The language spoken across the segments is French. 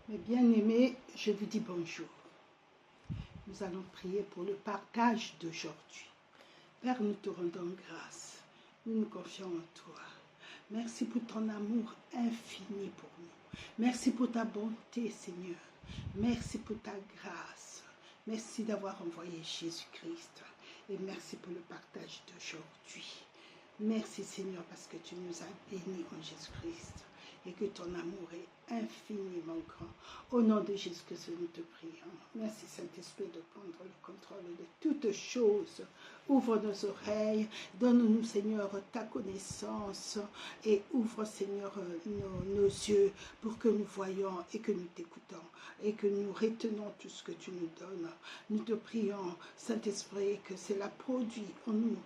Mes bien-aimés, je vous dis bonjour. Nous allons prier pour le partage d'aujourd'hui. Père, nous te rendons grâce. Nous nous confions en toi. Merci pour ton amour infini pour nous. Merci pour ta bonté, Seigneur. Merci pour ta grâce. Merci d'avoir envoyé Jésus-Christ. Et merci pour le partage d'aujourd'hui. Merci, Seigneur, parce que tu nous as bénis en Jésus-Christ. Et que ton amour est infiniment grand. Au nom de Jésus-Christ, nous te prions. Merci, Saint-Esprit, de prendre le contrôle de toutes choses. Ouvre nos oreilles, donne-nous, Seigneur, ta connaissance et ouvre, Seigneur, nos yeux pour que nous voyions et que nous t'écoutons et que nous retenons tout ce que tu nous donnes. Nous te prions, Saint-Esprit, que cela produit en nous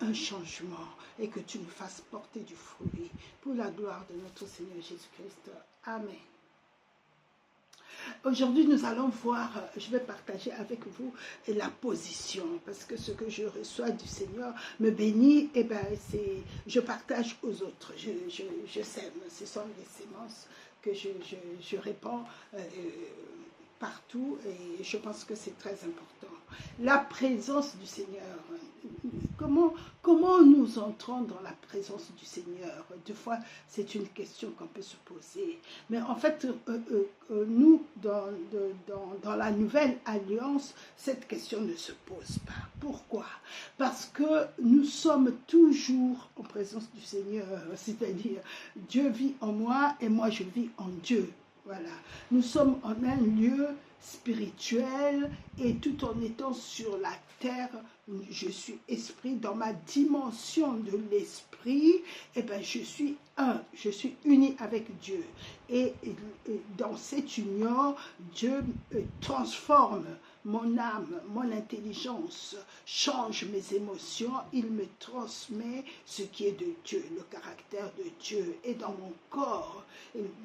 un changement et que tu nous fasses porter du fruit pour la gloire de notre Seigneur Jésus-Christ. Amen. Aujourd'hui, nous allons voir, je vais partager avec vous la position, parce que ce que je reçois du Seigneur me bénit, et ben je partage aux autres, je sème, ce sont les sémences que je répands partout, et je pense que c'est très important. La présence du Seigneur, comment nous entrons dans la présence du Seigneur? Deux fois, c'est une question qu'on peut se poser. Mais en fait, nous, dans la nouvelle alliance, cette question ne se pose pas. Pourquoi? Parce que nous sommes toujours en présence du Seigneur, c'est-à-dire Dieu vit en moi et moi je vis en Dieu. Voilà, nous sommes en un lieu spirituel et tout en étant sur la terre, je suis esprit. Dans ma dimension de l'esprit, eh ben, je suis un, je suis uni avec Dieu. Et dans cette union, Dieu transforme mon âme, mon intelligence, change mes émotions, il me transmet ce qui est de Dieu, le caractère de Dieu. Et dans mon corps,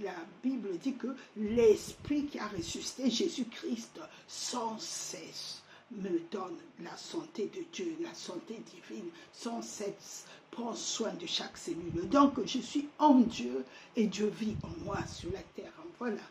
la Bible dit que l'esprit qui a ressuscité Jésus-Christ sans cesse me donne la santé de Dieu, la santé divine, sans cesse prend soin de chaque cellule. Donc je suis en Dieu et Dieu vit en moi sur la terre. Voilà.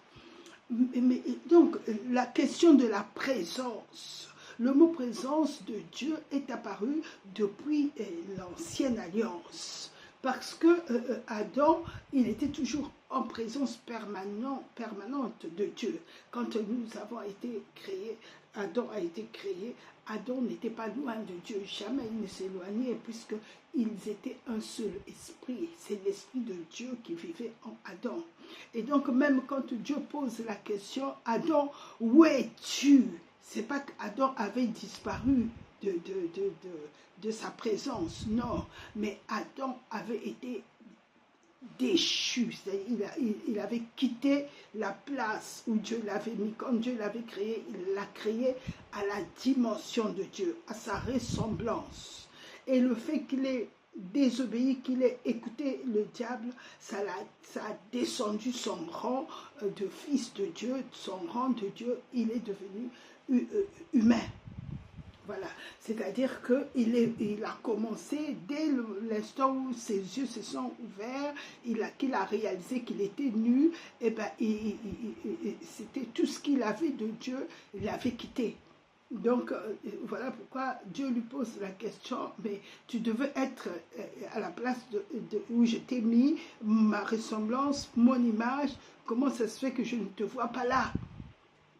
Donc la question de la présence, le mot présence de Dieu est apparu depuis l'ancienne alliance. Parce que Adam, il était toujours en présence permanente de Dieu. Quand nous avons été créés, Adam a été créé, Adam n'était pas loin de Dieu, jamais il ne s'éloignait puisqu'ils étaient un seul esprit. C'est l'esprit de Dieu qui vivait en Adam. Et donc même quand Dieu pose la question, Adam, où es-tu? C'est pas qu'Adam avait disparu de sa présence, non, mais Adam avait été déchu, il avait quitté la place où Dieu l'avait mis. Quand Dieu l'avait créé, il l'a créé à la dimension de Dieu, à sa ressemblance. Et le fait qu'il ait désobéi, qu'il ait écouté le diable, ça a descendu son rang de fils de Dieu, son rang de Dieu, il est devenu humain. Voilà, c'est-à-dire qu'il a commencé dès l'instant où ses yeux se sont ouverts, qu'il a réalisé qu'il était nu, et ben c'était tout ce qu'il avait de Dieu, il l'avait quitté. Donc voilà pourquoi Dieu lui pose la question, mais tu devais être à la place où je t'ai mis, ma ressemblance, mon image, comment ça se fait que je ne te vois pas là?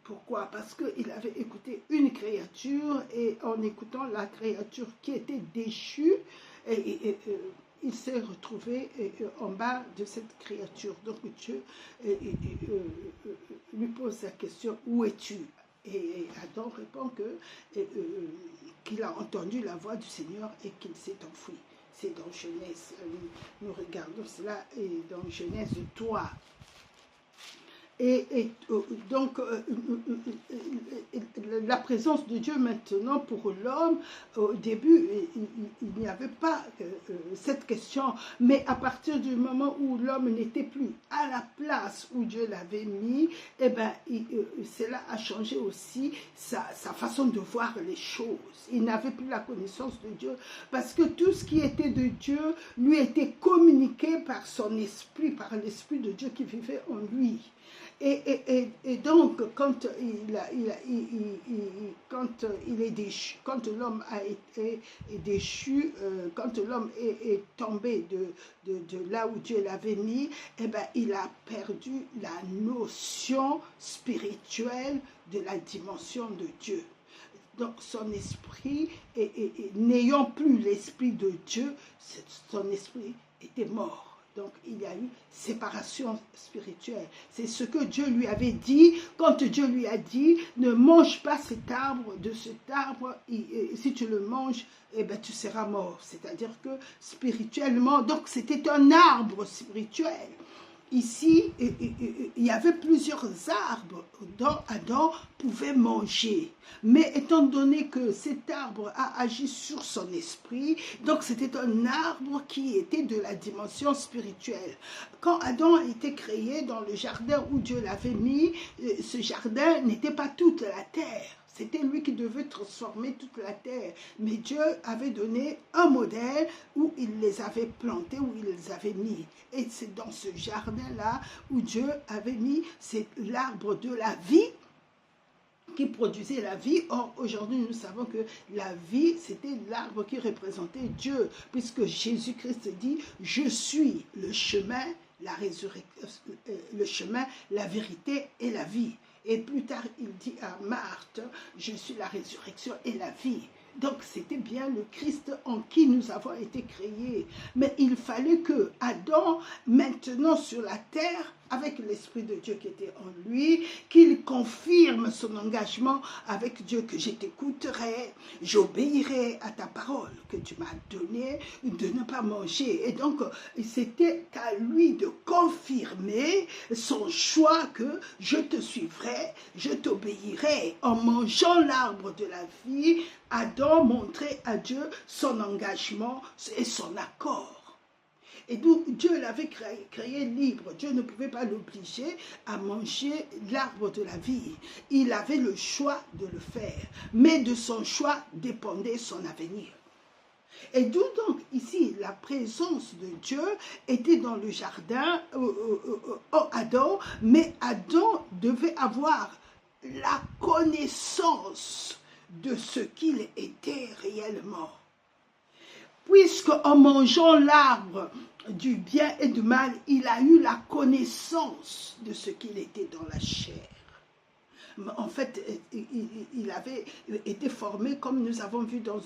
Pourquoi? Parce qu'il avait écouté une créature et en écoutant la créature qui était déchue, il s'est retrouvé en bas de cette créature. Donc Dieu lui pose la question, où es-tu? Et Adam répond qu'il a entendu la voix du Seigneur et qu'il s'est enfui. C'est dans Genèse, nous regardons cela dans Genèse 3. Et donc, la présence de Dieu maintenant pour l'homme, au début, il n'y avait pas cette question. Mais à partir du moment où l'homme n'était plus à la place où Dieu l'avait mis, eh ben, cela a changé aussi sa façon de voir les choses. Il n'avait plus la connaissance de Dieu parce que tout ce qui était de Dieu lui était communiqué par son esprit, par l'esprit de Dieu qui vivait en lui. Et donc, quand il est déchu, quand l'homme a été déchu, quand l'homme est tombé de là où Dieu l'avait mis, eh ben, il a perdu la notion spirituelle de la dimension de Dieu. Donc son esprit, n'ayant plus l'esprit de Dieu, son esprit était mort. Donc il y a eu séparation spirituelle. C'est ce que Dieu lui avait dit quand Dieu lui a dit ne mange pas cet arbre, de cet arbre, si tu le manges, eh ben, tu seras mort. C'est-à-dire que spirituellement, donc c'était un arbre spirituel. Ici, il y avait plusieurs arbres dont Adam pouvait manger. Mais étant donné que cet arbre a agi sur son esprit, donc c'était un arbre qui était de la dimension spirituelle. Quand Adam a été créé dans le jardin où Dieu l'avait mis, ce jardin n'était pas toute la terre. C'était lui qui devait transformer toute la terre. Mais Dieu avait donné un modèle où il les avait plantés, où il les avait mis. Et c'est dans ce jardin-là où Dieu avait mis l'arbre de la vie qui produisait la vie. Or, aujourd'hui, nous savons que la vie, c'était l'arbre qui représentait Dieu, puisque Jésus-Christ dit « Je suis le chemin, la résurrection, le chemin, la vérité et la vie ». Et plus tard, il dit à Marthe, je suis la résurrection et la vie. Donc, c'était bien le Christ en qui nous avons été créés. Mais il fallait que Adam, maintenant sur la terre, avec l'Esprit de Dieu qui était en lui, qu'il confirme son engagement avec Dieu, que je t'écouterai, j'obéirai à ta parole que tu m'as donnée, de ne pas manger. Et donc, c'était à lui de confirmer son choix que je te suivrai, je t'obéirai. En mangeant l'arbre de la vie, Adam montrait à Dieu son engagement et son accord. Et d'où Dieu l'avait créé libre. Dieu ne pouvait pas l'obliger à manger l'arbre de la vie. Il avait le choix de le faire. Mais de son choix dépendait son avenir. Et d'où donc ici la présence de Dieu était dans le jardin Adam. Mais Adam devait avoir la connaissance de ce qu'il était réellement. Puisque en mangeant l'arbre du bien et du mal, il a eu la connaissance de ce qu'il était dans la chair. En fait, il avait été formé, comme nous avons vu dans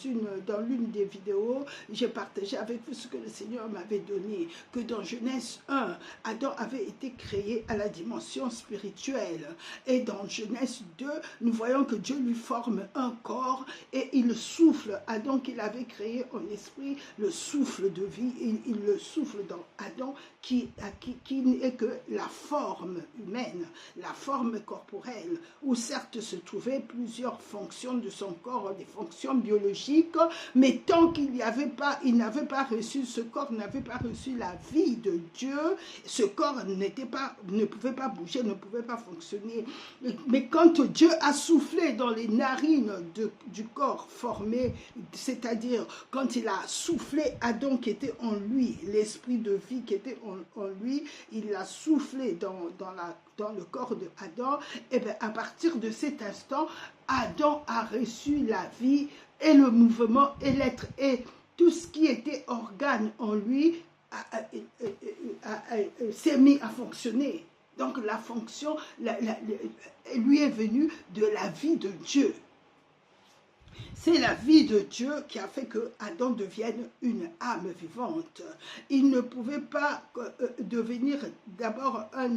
l'une des vidéos, j'ai partagé avec vous ce que le Seigneur m'avait donné, que dans Genèse 1, Adam avait été créé à la dimension spirituelle. Et dans Genèse 2, nous voyons que Dieu lui forme un corps et il souffle, Adam qu'il avait créé en esprit, le souffle de vie, il le souffle dans Adam qui n'est que la forme humaine, la forme corporelle, où certes se trouvaient plusieurs fonctions de son corps, des fonctions biologiques, mais tant qu'il n'avait pas reçu, ce corps n'avait pas reçu la vie de Dieu, ce corps ne pouvait pas bouger, ne pouvait pas fonctionner. Mais quand Dieu a soufflé dans les narines du corps formé, c'est-à-dire quand il a soufflé Adam qui était en lui, l'esprit de vie qui était en lui, il l'a soufflé dans le corps de Adam, et bien à partir de cet instant, Adam a reçu la vie et le mouvement et l'être et tout ce qui était organe en lui s'est mis à fonctionner. Donc la fonction lui est venue de la vie de Dieu. C'est la vie de Dieu qui a fait que Adam devienne une âme vivante. Il ne pouvait pas devenir d'abord un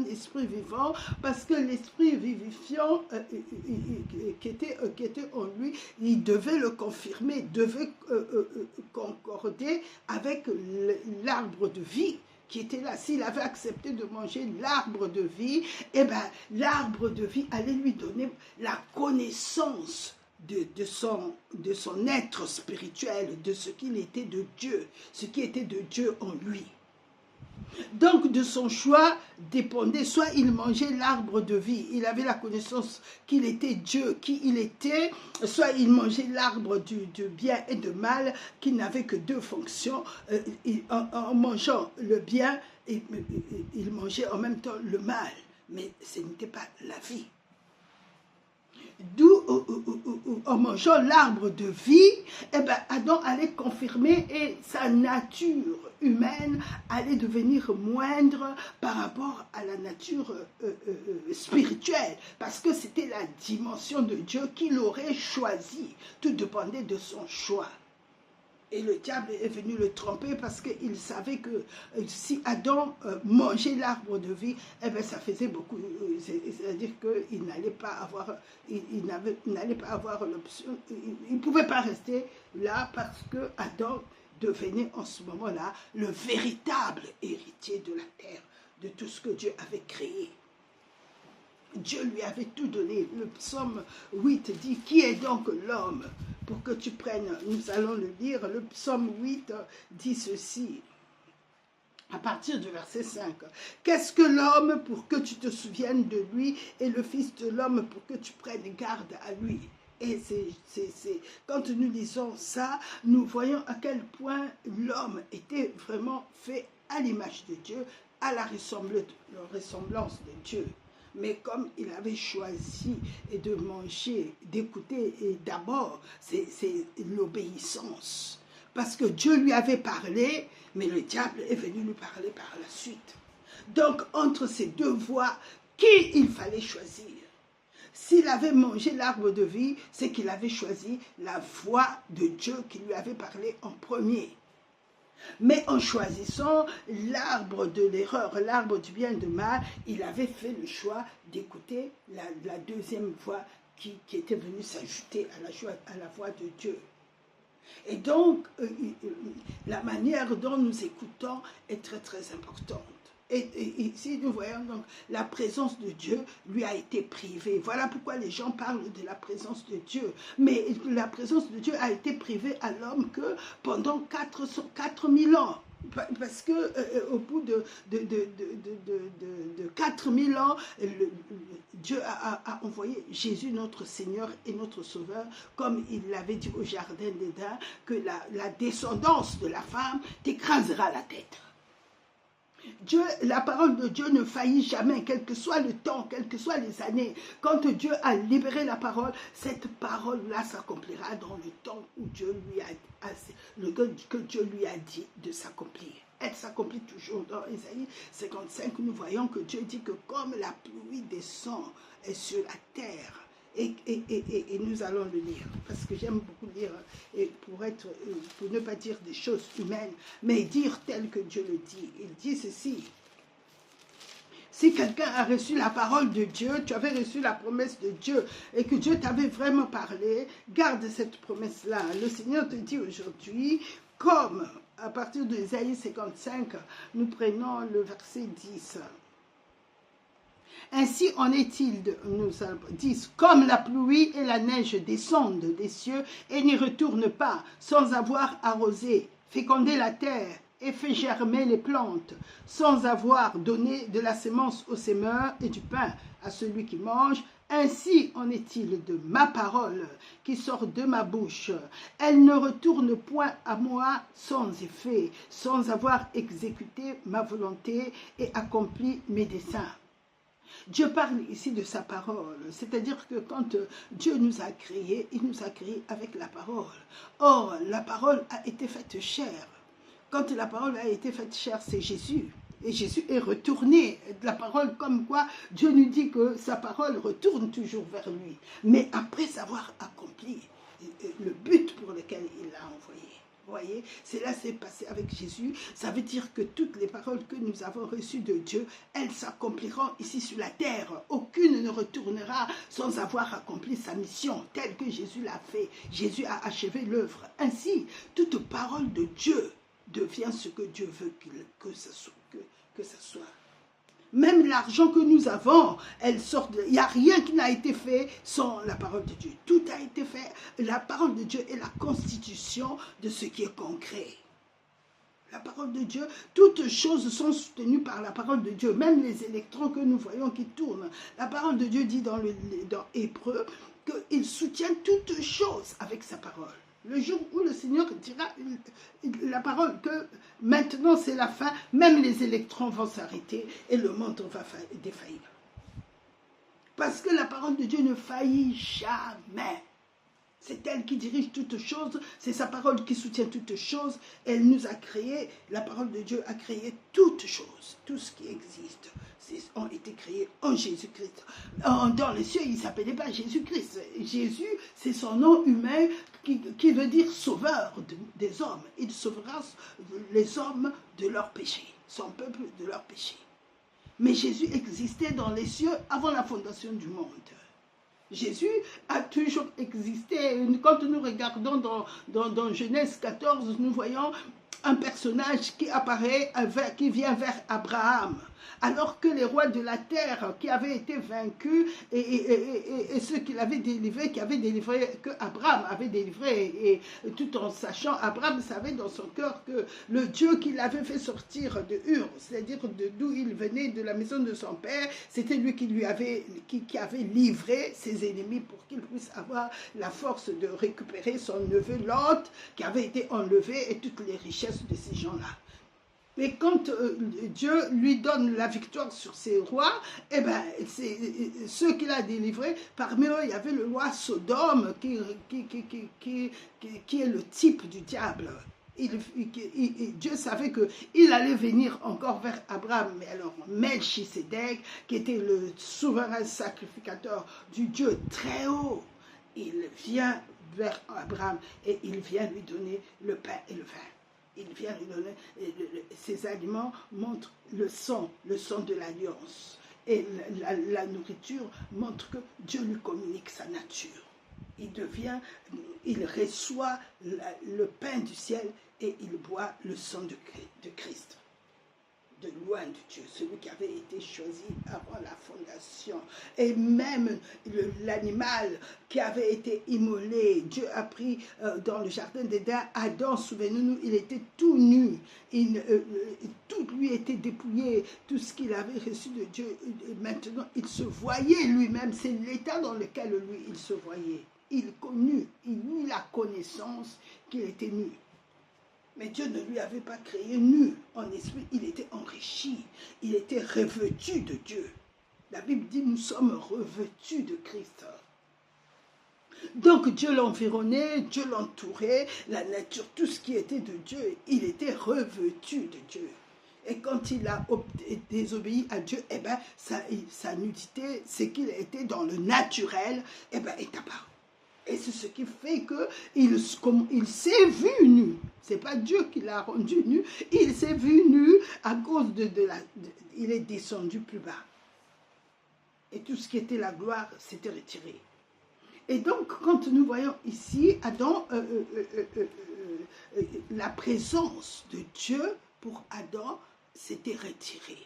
esprit vivant parce que l'esprit vivifiant qui était en lui, il devait le confirmer, devait concorder avec l'arbre de vie qui était là. S'il avait accepté de manger l'arbre de vie, eh ben, l'arbre de vie allait lui donner la connaissance de son être spirituel, de ce qu'il était de Dieu, ce qui était de Dieu en lui. Donc de son choix dépendait, soit il mangeait l'arbre de vie, il avait la connaissance qu'il était Dieu, qui il était, soit il mangeait l'arbre du bien et du mal, qui n'avait que deux fonctions. En mangeant le bien, il mangeait en même temps le mal, mais ce n'était pas la vie. D'où, en mangeant l'arbre de vie, eh ben, Adam allait confirmer et sa nature humaine allait devenir moindre par rapport à la nature spirituelle, parce que c'était la dimension de Dieu qu'il aurait choisi. Tout dépendait de son choix. Et le diable est venu le tromper parce qu'il savait que si Adam mangeait l'arbre de vie, eh bien ça faisait beaucoup. C'est-à-dire qu'il n'allait pas avoir, il n'allait pas avoir l'option, il ne pouvait pas rester là parce que Adam devenait en ce moment-là le véritable héritier de la terre, de tout ce que Dieu avait créé. Dieu lui avait tout donné. Le psaume 8 dit, qui est donc l'homme pour que tu prennes, nous allons le lire, le psaume 8 dit ceci, à partir du verset 5. Qu'est-ce que l'homme pour que tu te souviennes de lui et le fils de l'homme pour que tu prennes garde à lui? Et quand nous lisons ça, nous voyons à quel point l'homme était vraiment fait à l'image de Dieu, à la ressemblance de Dieu. Mais comme il avait choisi de manger, d'écouter, et d'abord, c'est l'obéissance. Parce que Dieu lui avait parlé, mais le diable est venu lui parler par la suite. Donc, entre ces deux voies, qui il fallait choisir? S'il avait mangé l'arbre de vie, c'est qu'il avait choisi la voie de Dieu qui lui avait parlé en premier. Mais en choisissant l'arbre de l'erreur, l'arbre du bien et du mal, il avait fait le choix d'écouter la deuxième voix qui était venue s'ajouter à la voix de Dieu. Et donc, la manière dont nous écoutons est très très importante. Et ici, nous voyons donc la présence de Dieu lui a été privée. Voilà pourquoi les gens parlent de la présence de Dieu. Mais la présence de Dieu a été privée à l'homme que pendant 4000 ans. Parce que au bout de 4000 ans, Dieu a envoyé Jésus, notre Seigneur et notre Sauveur, comme il l'avait dit au Jardin d'Éden, que la descendance de la femme t'écrasera la tête. Dieu, la parole de Dieu ne faillit jamais, quel que soit le temps, quelles que soient les années. Quand Dieu a libéré la parole, cette parole-là s'accomplira dans le temps où Dieu que Dieu lui a dit de s'accomplir. Elle s'accomplit toujours. Dans Ésaïe 55, nous voyons que Dieu dit que comme la pluie descend sur la terre, et nous allons le lire, parce que j'aime beaucoup lire, et pour ne pas dire des choses humaines, mais dire tel que Dieu le dit. Il dit ceci: si quelqu'un a reçu la parole de Dieu, tu avais reçu la promesse de Dieu, et que Dieu t'avait vraiment parlé, garde cette promesse-là. Le Seigneur te dit aujourd'hui, comme à partir de Ésaïe 55, nous prenons le verset 10. Ainsi en est-il, nous disent, comme la pluie et la neige descendent des cieux et n'y retournent pas, sans avoir arrosé, fécondé la terre et fait germer les plantes, sans avoir donné de la sémence au semeur et du pain à celui qui mange, ainsi en est-il de ma parole qui sort de ma bouche. Elle ne retourne point à moi sans effet, sans avoir exécuté ma volonté et accompli mes desseins. Dieu parle ici de sa parole, c'est-à-dire que quand Dieu nous a créés, il nous a créés avec la parole. Or, la parole a été faite chair. Quand la parole a été faite chair, c'est Jésus. Et Jésus est retourné. La parole, comme quoi Dieu nous dit que sa parole retourne toujours vers lui. Mais après avoir accompli le but pour lequel il l'a envoyé. Vous voyez, cela s'est passé avec Jésus. Ça veut dire que toutes les paroles que nous avons reçues de Dieu, elles s'accompliront ici sur la terre. Aucune ne retournera sans avoir accompli sa mission, telle que Jésus l'a fait. Jésus a achevé l'œuvre. Ainsi, toute parole de Dieu devient ce que Dieu veut que ça soit. Même l'argent que nous avons, il n'y a rien qui n'a été fait sans la parole de Dieu. Tout a été fait. La parole de Dieu est la constitution de ce qui est concret. La parole de Dieu, toutes choses sont soutenues par la parole de Dieu, même les électrons que nous voyons qui tournent. La parole de Dieu dit dans Hébreu qu'il soutient toutes choses avec sa parole. Le jour où le Seigneur dira la parole que maintenant c'est la fin, même les électrons vont s'arrêter et le monde va défaillir. Parce que la parole de Dieu ne faillit jamais. C'est elle qui dirige toutes choses, c'est sa parole qui soutient toutes choses. Elle nous a créés, la parole de Dieu a créé toutes choses, tout ce qui existe. Ont été créés en Jésus-Christ. Dans les cieux, il ne s'appelait pas Jésus-Christ. Jésus, c'est son nom humain qui veut dire sauveur des hommes. Il sauvera les hommes de leurs péchés, son peuple de leurs péchés. Mais Jésus existait dans les cieux avant la fondation du monde. Jésus a toujours existé. Quand nous regardons dans Genèse 14, nous voyons un personnage qui apparaît, qui vient vers Abraham. Alors que les rois de la terre qui avaient été vaincus et ceux qui l'avaient délivré, que Abraham avait délivré, et tout en sachant, Abraham savait dans son cœur que le Dieu qui l'avait fait sortir de Ur, c'est-à-dire d'où il venait, de la maison de son père, c'était lui qui avait livré ses ennemis pour qu'il puisse avoir la force de récupérer son neveu Lot, qui avait été enlevé, et toutes les richesses de ces gens-là. Et quand Dieu lui donne la victoire sur ses rois, eh ben, c'est ceux qu'il a délivrés, parmi eux, il y avait le roi Sodome, qui est le type du diable. Dieu savait qu'il allait venir encore vers Abraham, mais alors Melchisédek, qui était le souverain sacrificateur du Dieu très haut, il vient vers Abraham et il vient lui donner le pain et le vin. Il vient lui donner, ces aliments montrent le sang de l'alliance. Et la nourriture montre que Dieu lui communique sa nature. Il reçoit le pain du ciel et il boit le sang de Christ. De loin de Dieu, celui qui avait été choisi avant la fondation. Et même l'animal qui avait été immolé, Dieu a pris dans le jardin d'Éden, Adam, souvenez-nous, il était tout nu, tout lui était dépouillé, tout ce qu'il avait reçu de Dieu, maintenant il se voyait lui-même, c'est l'état dans lequel lui il se voyait. Il eut la connaissance qu'il était nu. Mais Dieu ne lui avait pas créé nu en esprit, il était enrichi, il était revêtu de Dieu. La Bible dit nous sommes revêtus de Christ. Donc Dieu l'environnait, Dieu l'entourait, la nature, tout ce qui était de Dieu, il était revêtu de Dieu. Et quand il a désobéi à Dieu, eh ben, sa nudité, c'est qu'il était dans le naturel, eh ben, est apparu. Et c'est ce qui fait qu'il s'est vu nu. Ce n'est pas Dieu qui l'a rendu nu. Il s'est vu nu à cause il est descendu plus bas. Et tout ce qui était la gloire s'était retiré. Et donc, quand nous voyons ici, Adam, la présence de Dieu pour Adam s'était retirée.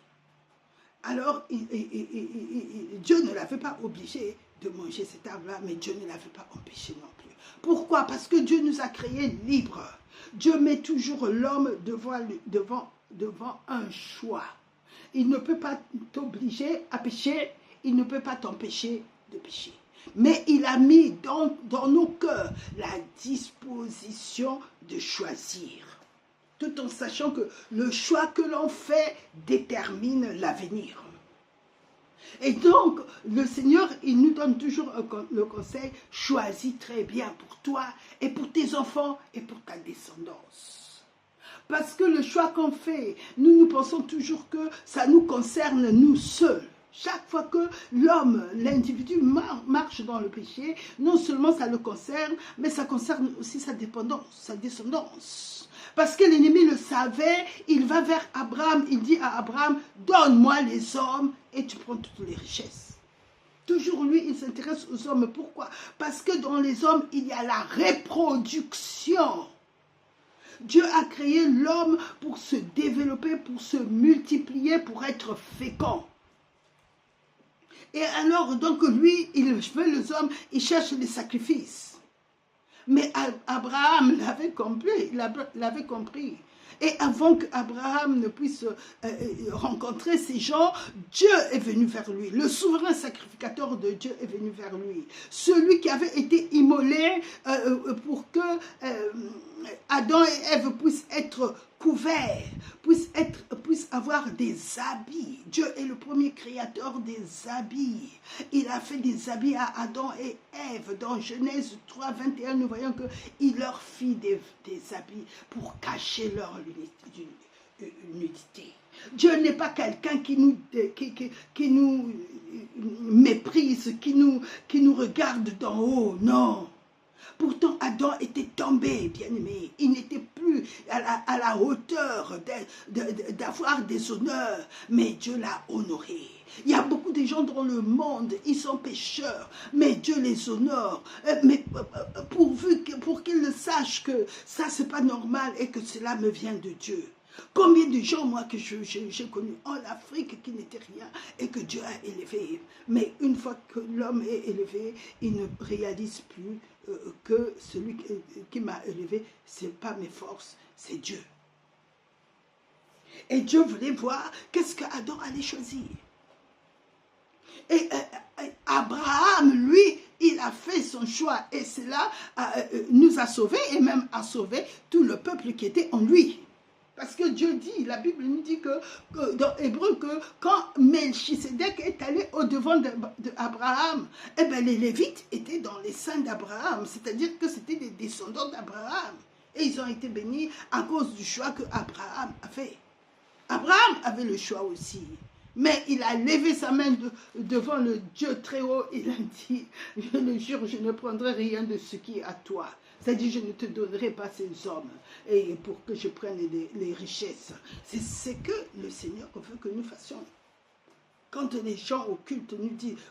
Alors, Dieu ne l'avait pas obligé de manger cet arbre-là, mais Dieu ne l'avait pas empêché non plus. Pourquoi? Parce que Dieu nous a créés libres. Dieu met toujours l'homme devant un choix. Il ne peut pas t'obliger à pécher, il ne peut pas t'empêcher de pécher. Mais il a mis dans nos cœurs la disposition de choisir. Tout en sachant que le choix que l'on fait détermine l'avenir. Et donc, le Seigneur, il nous donne toujours le conseil, choisis très bien pour toi et pour tes enfants et pour ta descendance. Parce que le choix qu'on fait, nous pensons toujours que ça nous concerne nous seuls. Chaque fois que l'homme, l'individu marche dans le péché, non seulement ça le concerne, mais ça concerne aussi sa dépendance, sa descendance. Parce que l'ennemi le savait, il va vers Abraham, il dit à Abraham, donne-moi les hommes et tu prends toutes les richesses. Toujours lui, il s'intéresse aux hommes. Pourquoi? Parce que dans les hommes, il y a la reproduction. Dieu a créé l'homme pour se développer, pour se multiplier, pour être fécond. Et alors, donc lui, il veut les hommes, il cherche les sacrifices. Mais Abraham l'avait compris, Et avant qu'Abraham ne puisse rencontrer ces gens, Dieu est venu vers lui. Le souverain sacrificateur de Dieu est venu vers lui. Celui qui avait été immolé pour que Adam et Ève puissent être couverts, puissent avoir des habits. Dieu est le premier créateur des habits. Il a fait des habits à Adam et Ève. Dans Genèse 3, 21, nous voyons qu'il leur fit des habits pour cacher leur nudité. Dieu n'est pas quelqu'un qui nous méprise, qui nous regarde d'en haut, non. Pourtant, Adam était tombé, bien-aimé. Il n'était plus à la hauteur d'avoir des honneurs, mais Dieu l'a honoré. Il y a beaucoup de gens dans le monde, ils sont pécheurs, mais Dieu les honore. Mais pour qu'ils sachent que ça, c'est pas normal et que cela me vient de Dieu. Combien de gens, moi, que j'ai connus en Afrique qui n'étaient rien et que Dieu a élevé. Mais une fois que l'homme est élevé, il ne réalise plus que celui qui m'a élevé, ce n'est pas mes forces, c'est Dieu. Et Dieu voulait voir qu'est-ce qu'Adam allait choisir. Et Abraham, lui, il a fait son choix et cela nous a sauvés et même a sauvé tout le peuple qui était en lui. Parce que Dieu dit, la Bible nous dit que dans Hébreu, que quand Melchisedec est allé au-devant d'Abraham, eh bien les Lévites étaient dans les seins d'Abraham, c'est-à-dire que c'était des descendants d'Abraham. Et ils ont été bénis à cause du choix que Abraham a fait. Abraham avait le choix aussi. Mais il a levé sa main devant le Dieu très haut. Il a dit, je le jure, je ne prendrai rien de ce qui est à toi. C'est-à-dire, je ne te donnerai pas ces hommes et pour que je prenne les richesses. C'est ce que le Seigneur veut que nous fassions. Quand les gens au culte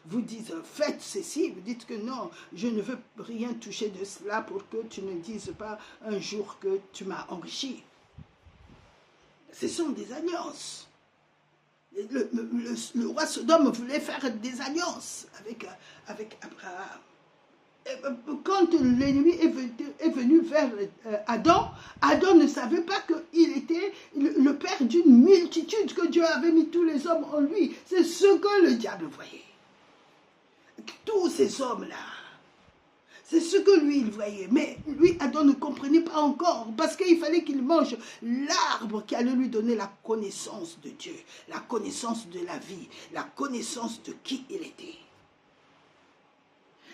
vous disent, faites ceci, vous dites que non, je ne veux rien toucher de cela pour que tu ne dises pas un jour que tu m'as enrichi. Ce sont des alliances. Le roi Sodome voulait faire des alliances avec Abraham. Quand l'ennemi est venu vers Adam, Adam ne savait pas qu'il était le père d'une multitude, que Dieu avait mis tous les hommes en lui. C'est ce que le diable voyait. Tous ces hommes-là. C'est ce que lui, il voyait. Mais lui, Adam ne comprenait pas encore. Parce qu'il fallait qu'il mange l'arbre qui allait lui donner la connaissance de Dieu. La connaissance de la vie. La connaissance de qui il était.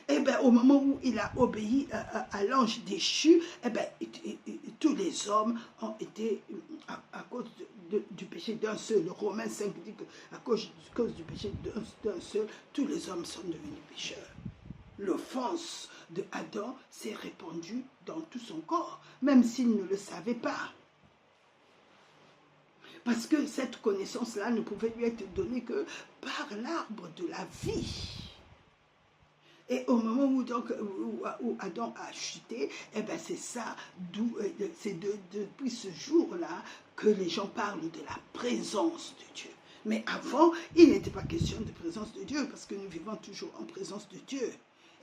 Eh bien, au moment où il a obéi à l'ange déchu, eh bien, tous les hommes ont été, à cause du péché d'un seul, Romains 5 dit qu'à cause du péché d'un seul, tous les hommes sont devenus pécheurs. L'offense de Adam s'est répandue dans tout son corps, même s'il ne le savait pas. Parce que cette connaissance-là ne pouvait lui être donnée que par l'arbre de la vie. Et au moment où Adam a chuté, eh ben c'est ça, c'est depuis ce jour-là que les gens parlent de la présence de Dieu. Mais avant, il n'était pas question de présence de Dieu, parce que nous vivons toujours en présence de Dieu.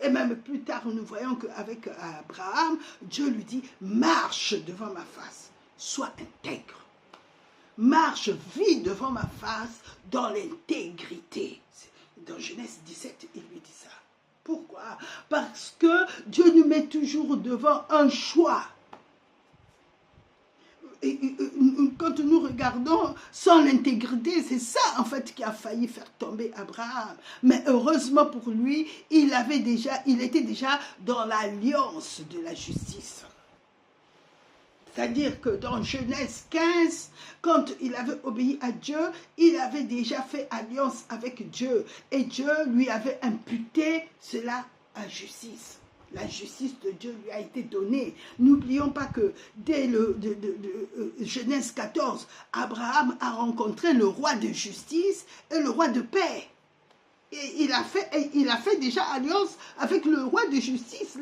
Et même plus tard, nous voyons qu'avec Abraham, Dieu lui dit, marche devant ma face, sois intègre. Marche, vis devant ma face dans l'intégrité. Dans Genèse 17, il lui dit ça. Pourquoi? Parce que Dieu nous met toujours devant un choix. Et quand nous regardons sans l'intégrité, c'est ça en fait qui a failli faire tomber Abraham. Mais heureusement pour lui, il était déjà dans l'alliance de la justice. C'est-à-dire que dans Genèse 15, quand il avait obéi à Dieu, il avait déjà fait alliance avec Dieu. Et Dieu lui avait imputé cela à justice. La justice de Dieu lui a été donnée. N'oublions pas que dès Genèse 14, Abraham a rencontré le roi de justice et le roi de paix. Et il a fait déjà alliance avec le roi de justice.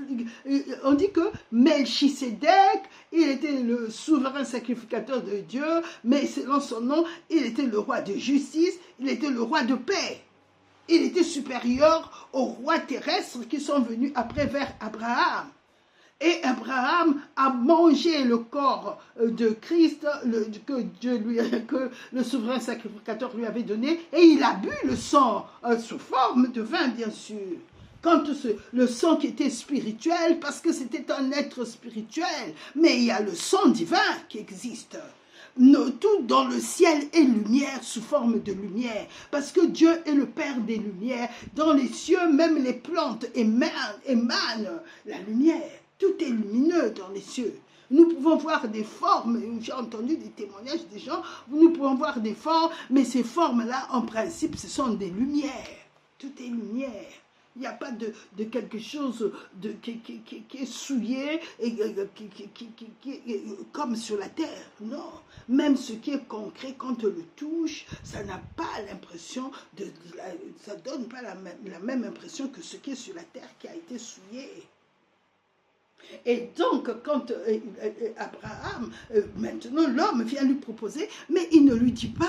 On dit que Melchisedec, il était le souverain sacrificateur de Dieu, mais selon son nom, il était le roi de justice, il était le roi de paix. Il était supérieur aux rois terrestres qui sont venus après vers Abraham. Et Abraham a mangé le corps de Christ que le souverain sacrificateur lui avait donné, et il a bu le sang sous forme de vin, bien sûr. Quant le sang qui était spirituel, parce que c'était un être spirituel, mais il y a le sang divin qui existe. Tout dans le ciel est lumière sous forme de lumière, parce que Dieu est le Père des lumières. Dans les cieux, même les plantes émanent la lumière. Tout est lumineux dans les cieux. Nous pouvons voir des formes, j'ai entendu des témoignages des gens, nous pouvons voir des formes, mais ces formes-là, en principe, ce sont des lumières. Tout est lumière. Il n'y a pas de quelque chose qui est souillé et comme sur la terre. Non. Même ce qui est concret, quand on le touche, ça n'a pas l'impression ça ne donne pas la même impression que ce qui est sur la terre qui a été souillé. Et donc, quand Abraham, maintenant l'homme vient lui proposer, mais il ne lui dit pas,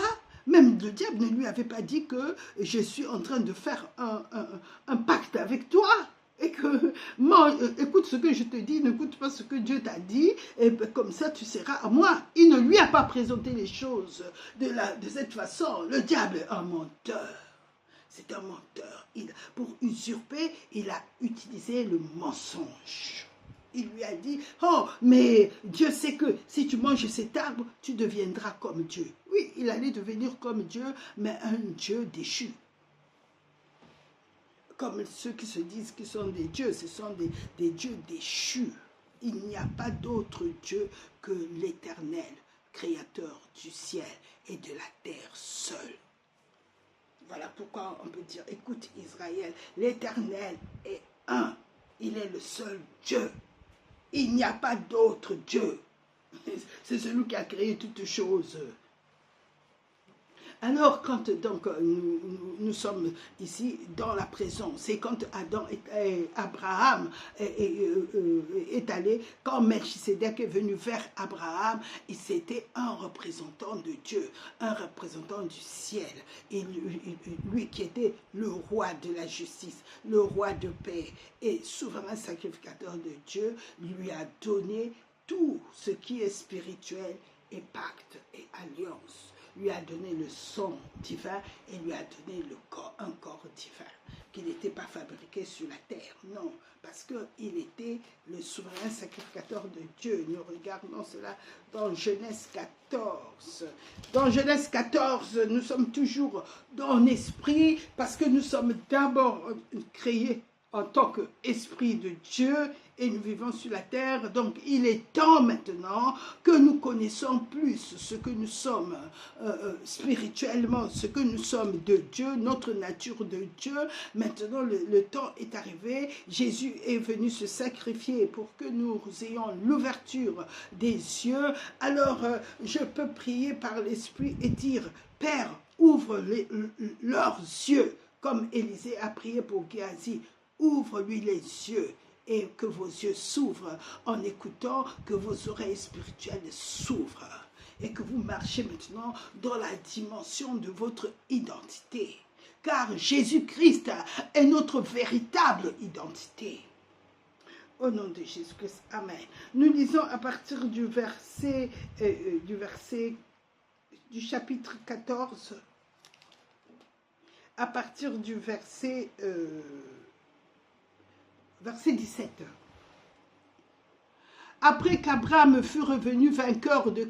même le diable ne lui avait pas dit que je suis en train de faire un pacte avec toi. Et que, écoute ce que je te dis, n'écoute pas ce que Dieu t'a dit, et comme ça tu seras à moi. Il ne lui a pas présenté les choses de cette façon. Le diable est un menteur. C'est un menteur. Pour usurper, il a utilisé le mensonge. Il lui a dit, oh, mais Dieu sait que si tu manges cet arbre, tu deviendras comme Dieu. Oui, il allait devenir comme Dieu, mais un Dieu déchu. Comme ceux qui se disent qu'ils sont des dieux, ce sont des dieux déchus. Il n'y a pas d'autre Dieu que l'Éternel, créateur du ciel et de la terre seul. Voilà pourquoi on peut dire, écoute Israël, l'Éternel est un. Il est le seul Dieu. Il n'y a pas d'autre Dieu. C'est celui qui a créé toutes choses. Alors, quand donc nous sommes ici dans la présence, c'est quand Abraham est allé, quand Melchisedec est venu vers Abraham, c'était un représentant de Dieu, un représentant du ciel, et lui qui était le roi de la justice, le roi de paix, et souverain sacrificateur de Dieu, lui a donné tout ce qui est spirituel et pacte et alliance. Lui a donné le sang divin et lui a donné un corps divin, qui n'était pas fabriqué sur la terre, non, parce qu'il était le souverain sacrificateur de Dieu. Nous regardons cela dans Genèse 14. Dans Genèse 14, nous sommes toujours dans l'esprit, parce que nous sommes d'abord créés en tant qu'esprit de Dieu, et nous vivons sur la terre. Donc il est temps maintenant que nous connaissons plus ce que nous sommes spirituellement, ce que nous sommes de Dieu, notre nature de Dieu. Maintenant le temps est arrivé, Jésus est venu se sacrifier pour que nous ayons l'ouverture des yeux. Alors je peux prier par l'esprit et dire, Père, ouvre leurs yeux, comme Élisée a prié pour Géasi. Ouvre-lui les yeux et que vos yeux s'ouvrent en écoutant, que vos oreilles spirituelles s'ouvrent et que vous marchez maintenant dans la dimension de votre identité. Car Jésus-Christ est notre véritable identité. Au nom de Jésus-Christ, Amen. Nous lisons à partir du chapitre 14, à partir du verset 17. Après qu'Abraham fut revenu vainqueur de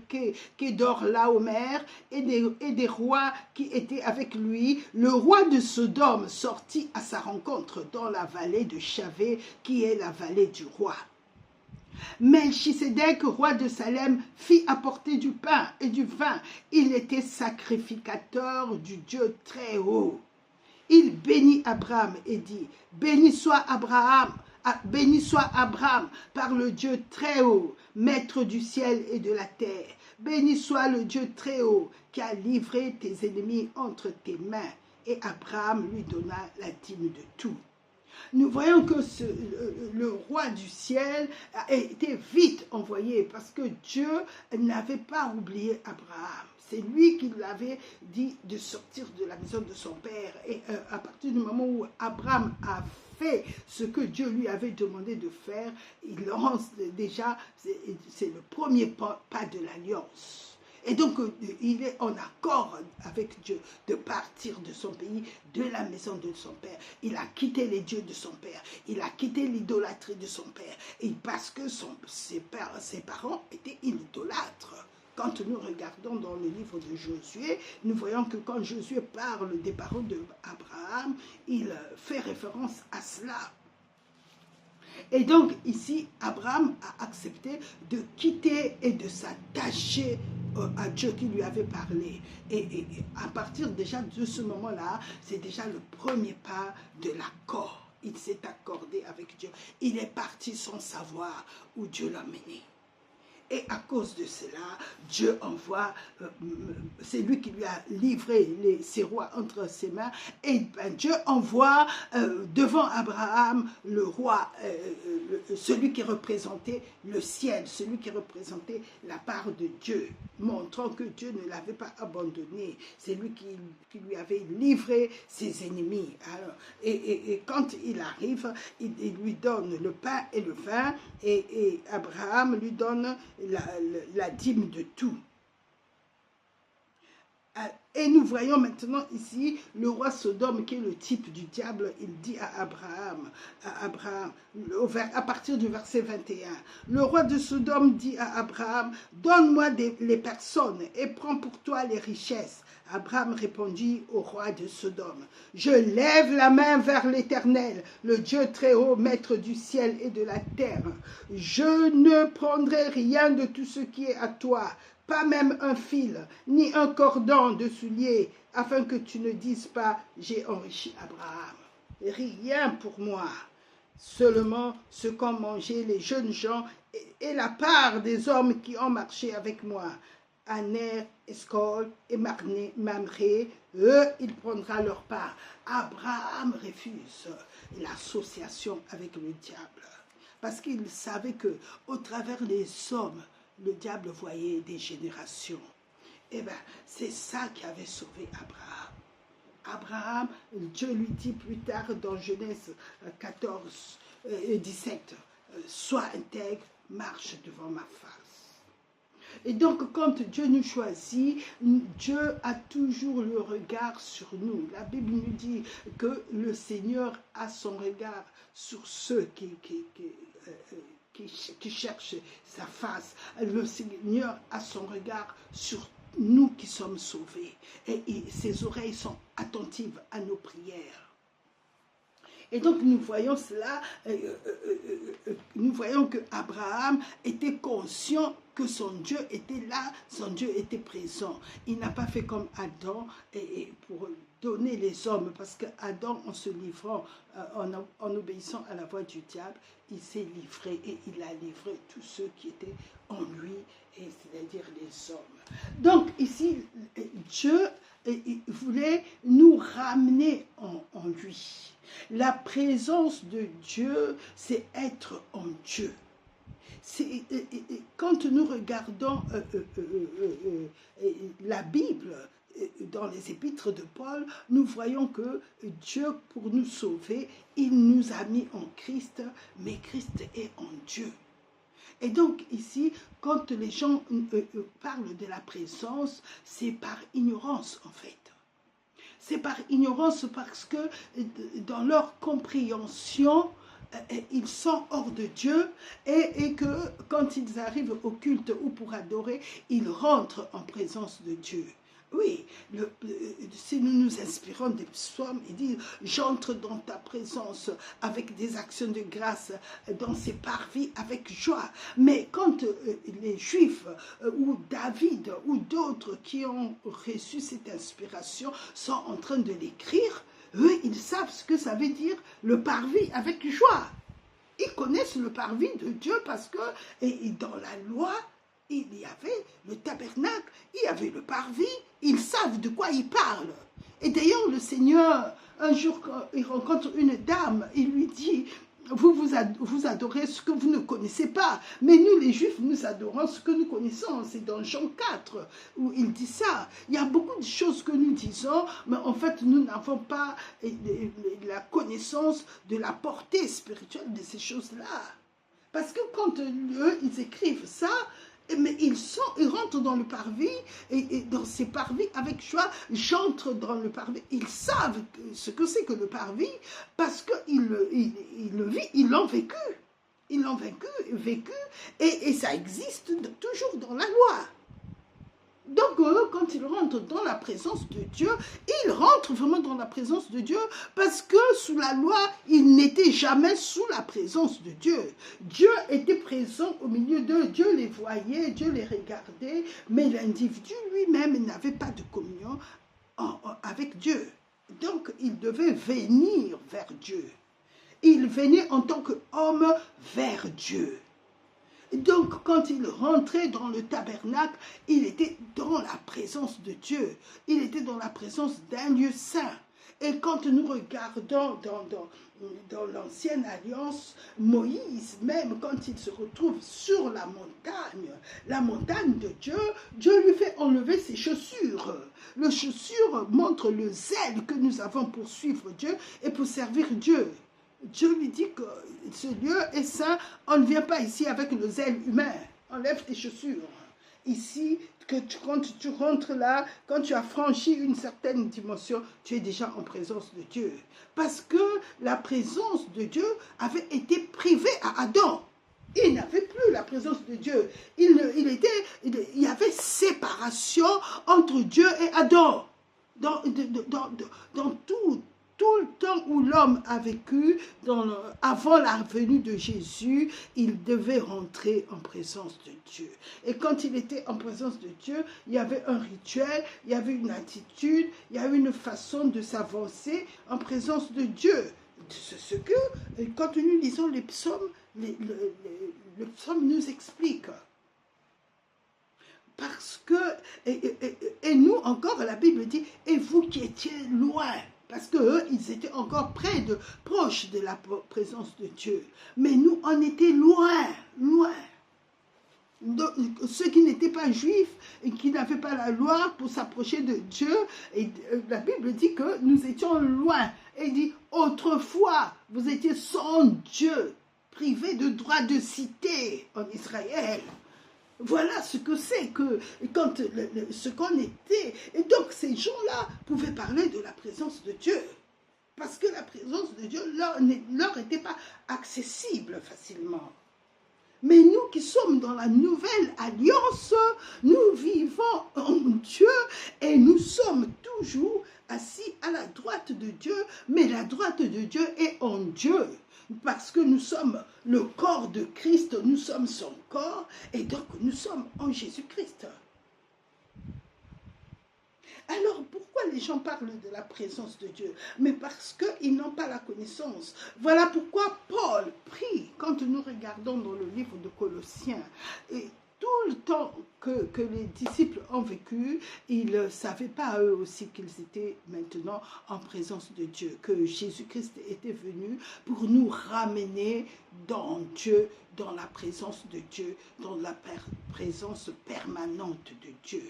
Kedorlaomer et des rois qui étaient avec lui, le roi de Sodome sortit à sa rencontre dans la vallée de Chavé, qui est la vallée du roi. Melchisedec, roi de Salem, fit apporter du pain et du vin. Il était sacrificateur du Dieu très haut. Il bénit Abraham et dit, béni soit Abraham par le Dieu très haut, maître du ciel et de la terre. Béni soit le Dieu très haut qui a livré tes ennemis entre tes mains. Et Abraham lui donna la dîme de tout. Nous voyons que le roi du ciel a été vite envoyé parce que Dieu n'avait pas oublié Abraham. C'est lui qui lui avait dit de sortir de la maison de son père. Et à partir du moment où Abraham a fait ce que Dieu lui avait demandé de faire, il lance déjà, c'est le premier pas de l'alliance. Et donc, il est en accord avec Dieu de partir de son pays, de la maison de son père. Il a quitté les dieux de son père. Il a quitté l'idolâtrie de son père. Et parce que ses parents étaient idolâtres. Quand nous regardons dans le livre de Josué, nous voyons que quand Josué parle des parents d'Abraham, il fait référence à cela. Et donc ici, Abraham a accepté de quitter et de s'attacher à Dieu qui lui avait parlé. Et à partir déjà de ce moment-là, c'est déjà le premier pas de l'accord. Il s'est accordé avec Dieu. Il est parti sans savoir où Dieu l'a mené. Et à cause de cela, Dieu envoie, c'est lui qui lui a livré ses rois entre ses mains, et Dieu envoie devant Abraham le roi, celui qui représentait le ciel, celui qui représentait la part de Dieu, montrant que Dieu ne l'avait pas abandonné. C'est lui qui lui avait livré ses ennemis. Alors, et quand il arrive, il lui donne le pain et le vin, et Abraham lui donne la dîme de tout. Et nous voyons maintenant ici le roi Sodome qui est le type du diable. Il dit à Abraham, à partir du verset 21, le roi de Sodome dit à Abraham, donne-moi les personnes et prends pour toi les richesses. Abraham répondit au roi de Sodome, je lève la main vers l'Éternel, le Dieu très haut, maître du ciel et de la terre. Je ne prendrai rien de tout ce qui est à toi, pas même un fil, ni un cordon de soulier, afin que tu ne dises pas, j'ai enrichi Abraham. Rien pour moi, seulement ce qu'ont mangé les jeunes gens et la part des hommes qui ont marché avec moi. Aner, Escol et Mamré, eux, il prendra leur part. Abraham refuse l'association avec le diable, parce qu'il savait que au travers des hommes, le diable voyait des générations. Et bien, c'est ça qui avait sauvé Abraham. Abraham, Dieu lui dit plus tard dans Genèse 14 et 17, sois intègre, marche devant ma face. Et donc, quand Dieu nous choisit, Dieu a toujours le regard sur nous. La Bible nous dit que le Seigneur a son regard sur ceux qui cherchent sa face. Le Seigneur a son regard sur nous qui sommes sauvés. Et ses oreilles sont attentives à nos prières. Et donc nous voyons cela, nous voyons que Abraham était conscient que son Dieu était là, son Dieu était présent. Il n'a pas fait comme Adam pour donner les hommes, parce qu'Adam, en se livrant, en obéissant à la voix du diable, il s'est livré et il a livré tous ceux qui étaient en lui, c'est-à-dire les hommes. Donc ici, Dieu voulait nous ramener en lui. La présence de Dieu, c'est être en Dieu. Quand nous regardons la Bible, dans les épîtres de Paul, nous voyons que Dieu, pour nous sauver, il nous a mis en Christ, mais Christ est en Dieu. Et donc ici, quand les gens parlent de la présence, c'est par ignorance en fait. C'est par ignorance parce que dans leur compréhension, ils sont hors de Dieu et que quand ils arrivent au culte ou pour adorer, ils rentrent en présence de Dieu. Oui, si nous nous inspirons des psaumes, il dit « J'entre dans ta présence avec des actions de grâce, dans ses parvis avec joie. » Mais quand les Juifs ou David ou d'autres qui ont reçu cette inspiration sont en train de l'écrire, eux, ils savent ce que ça veut dire le parvis avec joie. Ils connaissent le parvis de Dieu parce que dans la loi, il y avait le tabernacle, il y avait le parvis, ils savent de quoi ils parlent. Et d'ailleurs, le Seigneur, un jour, quand il rencontre une dame, il lui dit, vous adorez ce que vous ne connaissez pas. Mais nous, les Juifs, nous adorons ce que nous connaissons. C'est dans Jean 4 où il dit ça. Il y a beaucoup de choses que nous disons, mais en fait, nous n'avons pas la connaissance de la portée spirituelle de ces choses-là. Parce que quand eux, ils écrivent ça, mais ils rentrent dans le parvis, et dans ces parvis, avec joie, j'entre dans le parvis. Ils savent ce que c'est que le parvis, parce qu'ils le vivent, ils l'ont vécu. Ils l'ont vécu, et ça existe toujours dans la loi. Donc, quand ils rentrent dans la présence de Dieu, ils rentrent vraiment dans la présence de Dieu parce que sous la loi, ils n'étaient jamais sous la présence de Dieu. Dieu était présent au milieu d'eux, Dieu les voyait, Dieu les regardait, mais l'individu lui-même n'avait pas de communion avec Dieu. Donc, il devait venir vers Dieu. Il venait en tant qu'homme vers Dieu. Donc, quand il rentrait dans le tabernacle, il était dans la présence de Dieu. Il était dans la présence d'un lieu saint. Et quand nous regardons dans l'Ancienne Alliance, Moïse, même quand il se retrouve sur la montagne de Dieu, Dieu lui fait enlever ses chaussures. Les chaussures montrent le zèle que nous avons pour suivre Dieu et pour servir Dieu. Dieu lui dit que ce lieu est saint, on ne vient pas ici avec le zèle humain. Enlève tes chaussures. Ici, quand tu rentres là, quand tu as franchi une certaine dimension, tu es déjà en présence de Dieu. Parce que la présence de Dieu avait été privée à Adam. Il n'avait plus la présence de Dieu. Il y avait séparation entre Dieu et Adam. Dans tout le temps où l'homme a vécu, avant la venue de Jésus, il devait rentrer en présence de Dieu. Et quand il était en présence de Dieu, il y avait un rituel, il y avait une attitude, il y avait une façon de s'avancer en présence de Dieu. C'est ce que, quand nous lisons les psaumes, le psaume nous explique. Parce que, et nous encore, la Bible dit, et vous qui étiez loin, parce qu'eux, ils étaient encore proches de la présence de Dieu. Mais nous, on était loin. Donc, ceux qui n'étaient pas juifs et qui n'avaient pas la loi pour s'approcher de Dieu, et la Bible dit que nous étions loin. Et il dit, autrefois, vous étiez sans Dieu, privés de droit de cité en Israël. Voilà ce que c'est que ce qu'on était. Et donc ces gens-là pouvaient parler de la présence de Dieu. Parce que la présence de Dieu leur était pas accessible facilement. Mais nous qui sommes dans la nouvelle alliance, nous vivons en Dieu et nous sommes toujours assis à la droite de Dieu. Mais la droite de Dieu est en Dieu. Parce que nous sommes le corps de Christ, nous sommes son corps, et donc nous sommes en Jésus-Christ. Alors, pourquoi les gens parlent de la présence de Dieu? Mais parce qu'ils n'ont pas la connaissance. Voilà pourquoi Paul prie, quand nous regardons dans le livre de Colossiens, et tout le temps que les disciples ont vécu, ils ne savaient pas eux aussi qu'ils étaient maintenant en présence de Dieu, que Jésus-Christ était venu pour nous ramener dans Dieu, dans la présence de Dieu, dans la présence permanente de Dieu.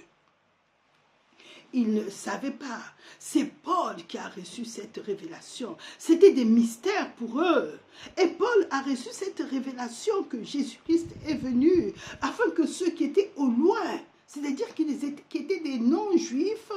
Ils ne savaient pas. C'est Paul qui a reçu cette révélation. C'était des mystères pour eux. Et Paul a reçu cette révélation que Jésus-Christ est venu afin que ceux qui étaient au loin, c'est-à-dire qui étaient des non-juifs,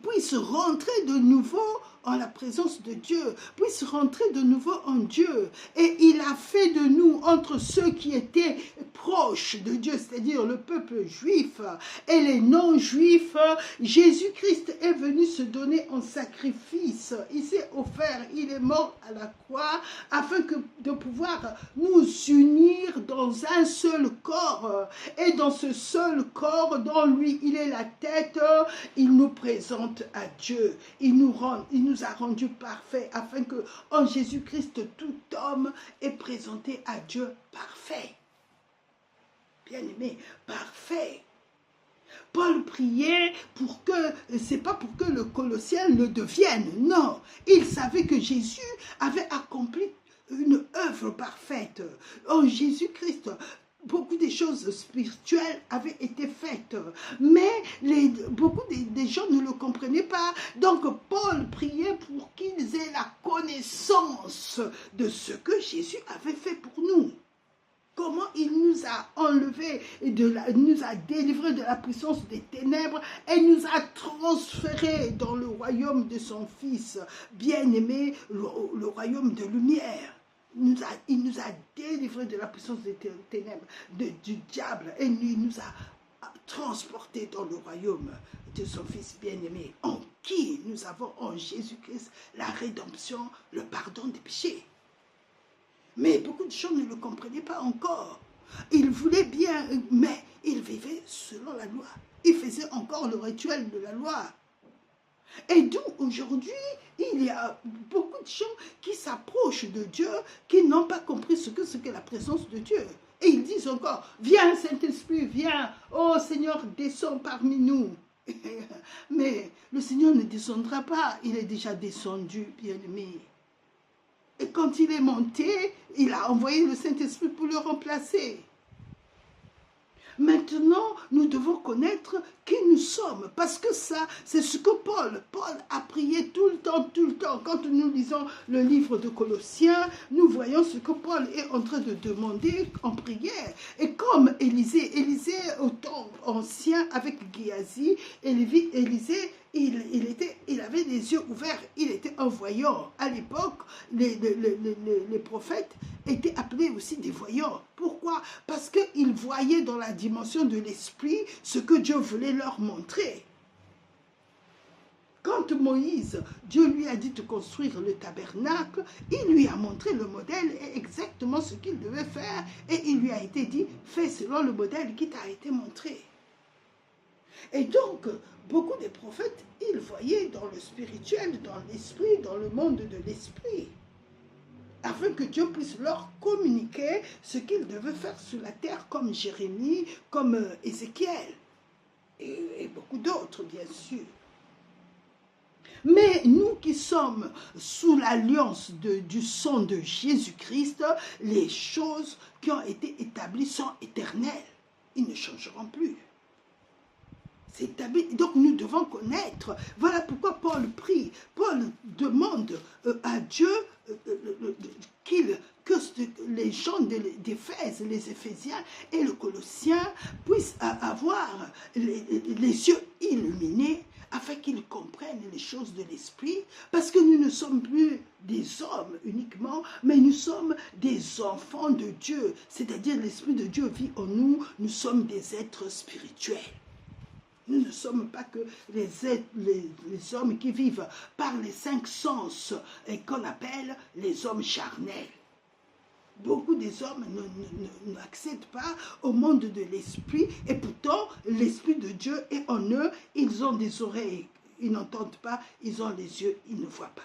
puissent rentrer de nouveau en la présence de Dieu, puissent rentrer de nouveau en Dieu. Et il a fait de nous, entre ceux qui étaient proches de Dieu, c'est-à-dire le peuple juif et les non-juifs, Jésus-Christ est venu se donner en sacrifice. Il s'est offert, il est mort à la croix, afin de pouvoir nous unir dans un seul corps. Et dans ce seul corps, dans lui, il est la tête, il nous présente à Dieu. Il nous a rendus parfaits, afin que en Jésus-Christ, tout homme est présenté à Dieu parfait. Bien-aimé, parfait. Paul priait pour que, c'est pas pour que le Colossien le devienne, non. Il savait que Jésus avait accompli une œuvre parfaite. En Jésus-Christ, beaucoup des choses spirituelles avaient été faites, mais beaucoup des gens ne le comprenaient pas. Donc Paul priait pour qu'ils aient la connaissance de ce que Jésus avait fait pour nous. Comment il nous a enlevés, nous a délivrés de la puissance des ténèbres et nous a transférés dans le royaume de son Fils bien-aimé, le royaume de lumière. Il nous a délivrés de la puissance des ténèbres, du diable, et il nous a transportés dans le royaume de son Fils bien-aimé, en qui nous avons en Jésus-Christ la rédemption, le pardon des péchés. Mais beaucoup de gens ne le comprenaient pas encore. Ils voulaient bien, mais ils vivaient selon la loi. Ils faisaient encore le rituel de la loi. Et d'où aujourd'hui, il y a beaucoup de gens qui s'approchent de Dieu, qui n'ont pas compris ce qu'est la présence de Dieu. Et ils disent encore, viens Saint-Esprit, viens, oh Seigneur, descends parmi nous. Mais le Seigneur ne descendra pas, il est déjà descendu, bien-aimé. Et quand il est monté, il a envoyé le Saint-Esprit pour le remplacer. Maintenant, nous devons connaître qui nous sommes, parce que ça, c'est ce que Paul a prié tout le temps. Quand nous lisons le livre de Colossiens, nous voyons ce que Paul est en train de demander en prière. Et comme Élisée au temps ancien avec Géasi, Élisée, il avait les yeux ouverts, il était un voyant. À l'époque, les prophètes étaient appelés aussi des voyants. Pourquoi? Parce qu'ils voyaient dans la dimension de l'esprit ce que Dieu voulait leur montrer. Quand Moïse, Dieu lui a dit de construire le tabernacle, il lui a montré le modèle et exactement ce qu'il devait faire. Et il lui a été dit, fais selon le modèle qui t'a été montré. Et donc, beaucoup de prophètes, ils voyaient dans le spirituel, dans l'esprit, dans le monde de l'esprit, afin que Dieu puisse leur communiquer ce qu'ils devaient faire sur la terre, comme Jérémie, comme Ézéchiel, et beaucoup d'autres, bien sûr. Mais nous qui sommes sous l'alliance du sang de Jésus-Christ, les choses qui ont été établies sont éternelles. Ils ne changeront plus. C'est établi. Donc nous devons connaître. Voilà pourquoi Paul prie. Paul demande à Dieu que les gens d'Éphèse, les Éphésiens et les Colossiens puissent avoir les yeux illuminés afin qu'ils comprennent les choses de l'esprit, parce que nous ne sommes plus des hommes uniquement, mais nous sommes des enfants de Dieu, c'est-à-dire l'esprit de Dieu vit en nous, nous sommes des êtres spirituels. Nous ne sommes pas que les hommes qui vivent par les 5 sens et qu'on appelle les hommes charnels. Beaucoup des hommes n'accèdent pas au monde de l'esprit et pourtant l'esprit de Dieu est en eux. Ils ont des oreilles, ils n'entendent pas, ils ont les yeux, ils ne voient pas.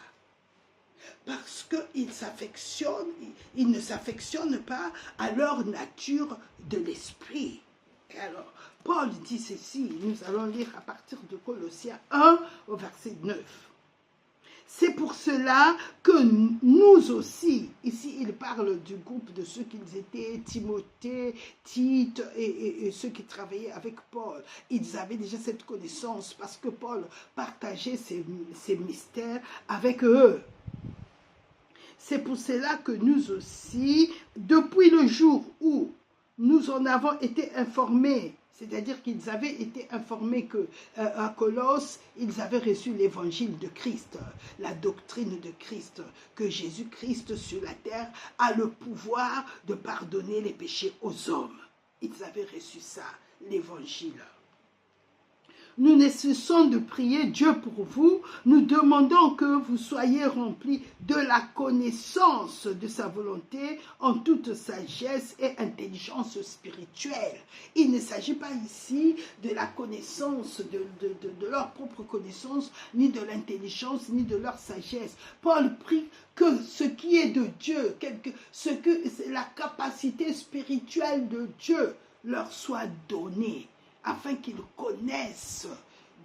Parce qu'ils ne s'affectionnent pas à leur nature de l'esprit. Et alors, Paul dit ceci, nous allons lire à partir de Colossiens 1 au verset 9. C'est pour cela que nous aussi, ici il parle du groupe de ceux qu'ils étaient, Timothée, Tite et ceux qui travaillaient avec Paul. Ils avaient déjà cette connaissance parce que Paul partageait ces mystères avec eux. C'est pour cela que nous aussi, depuis le jour où nous en avons été informés, c'est-à-dire qu'ils avaient été informés qu'à Colosse, ils avaient reçu l'évangile de Christ, la doctrine de Christ, que Jésus-Christ sur la terre a le pouvoir de pardonner les péchés aux hommes. Ils avaient reçu ça, l'évangile. Nous ne cessons de prier Dieu pour vous. Nous demandons que vous soyez remplis de la connaissance de sa volonté en toute sagesse et intelligence spirituelle. Il ne s'agit pas ici de la connaissance, de leur propre connaissance, ni de l'intelligence, ni de leur sagesse. Paul prie que ce qui est de Dieu, la capacité spirituelle de Dieu leur soit donnée, afin qu'ils connaissent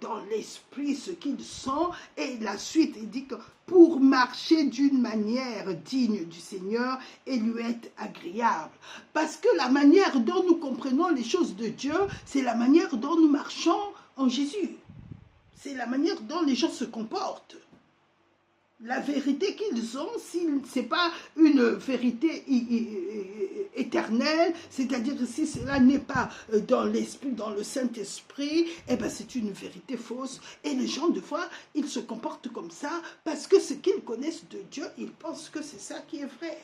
dans l'esprit ce qu'ils sont. Et la suite, il dit que pour marcher d'une manière digne du Seigneur et lui être agréable. Parce que la manière dont nous comprenons les choses de Dieu, c'est la manière dont nous marchons en Jésus. C'est la manière dont les gens se comportent. La vérité qu'ils ont, si ce n'est pas une vérité éternelle, c'est-à-dire si cela n'est pas dans l'esprit, dans le Saint-Esprit, eh ben c'est une vérité fausse. Et les gens, des fois, ils se comportent comme ça parce que ce qu'ils connaissent de Dieu, ils pensent que c'est ça qui est vrai.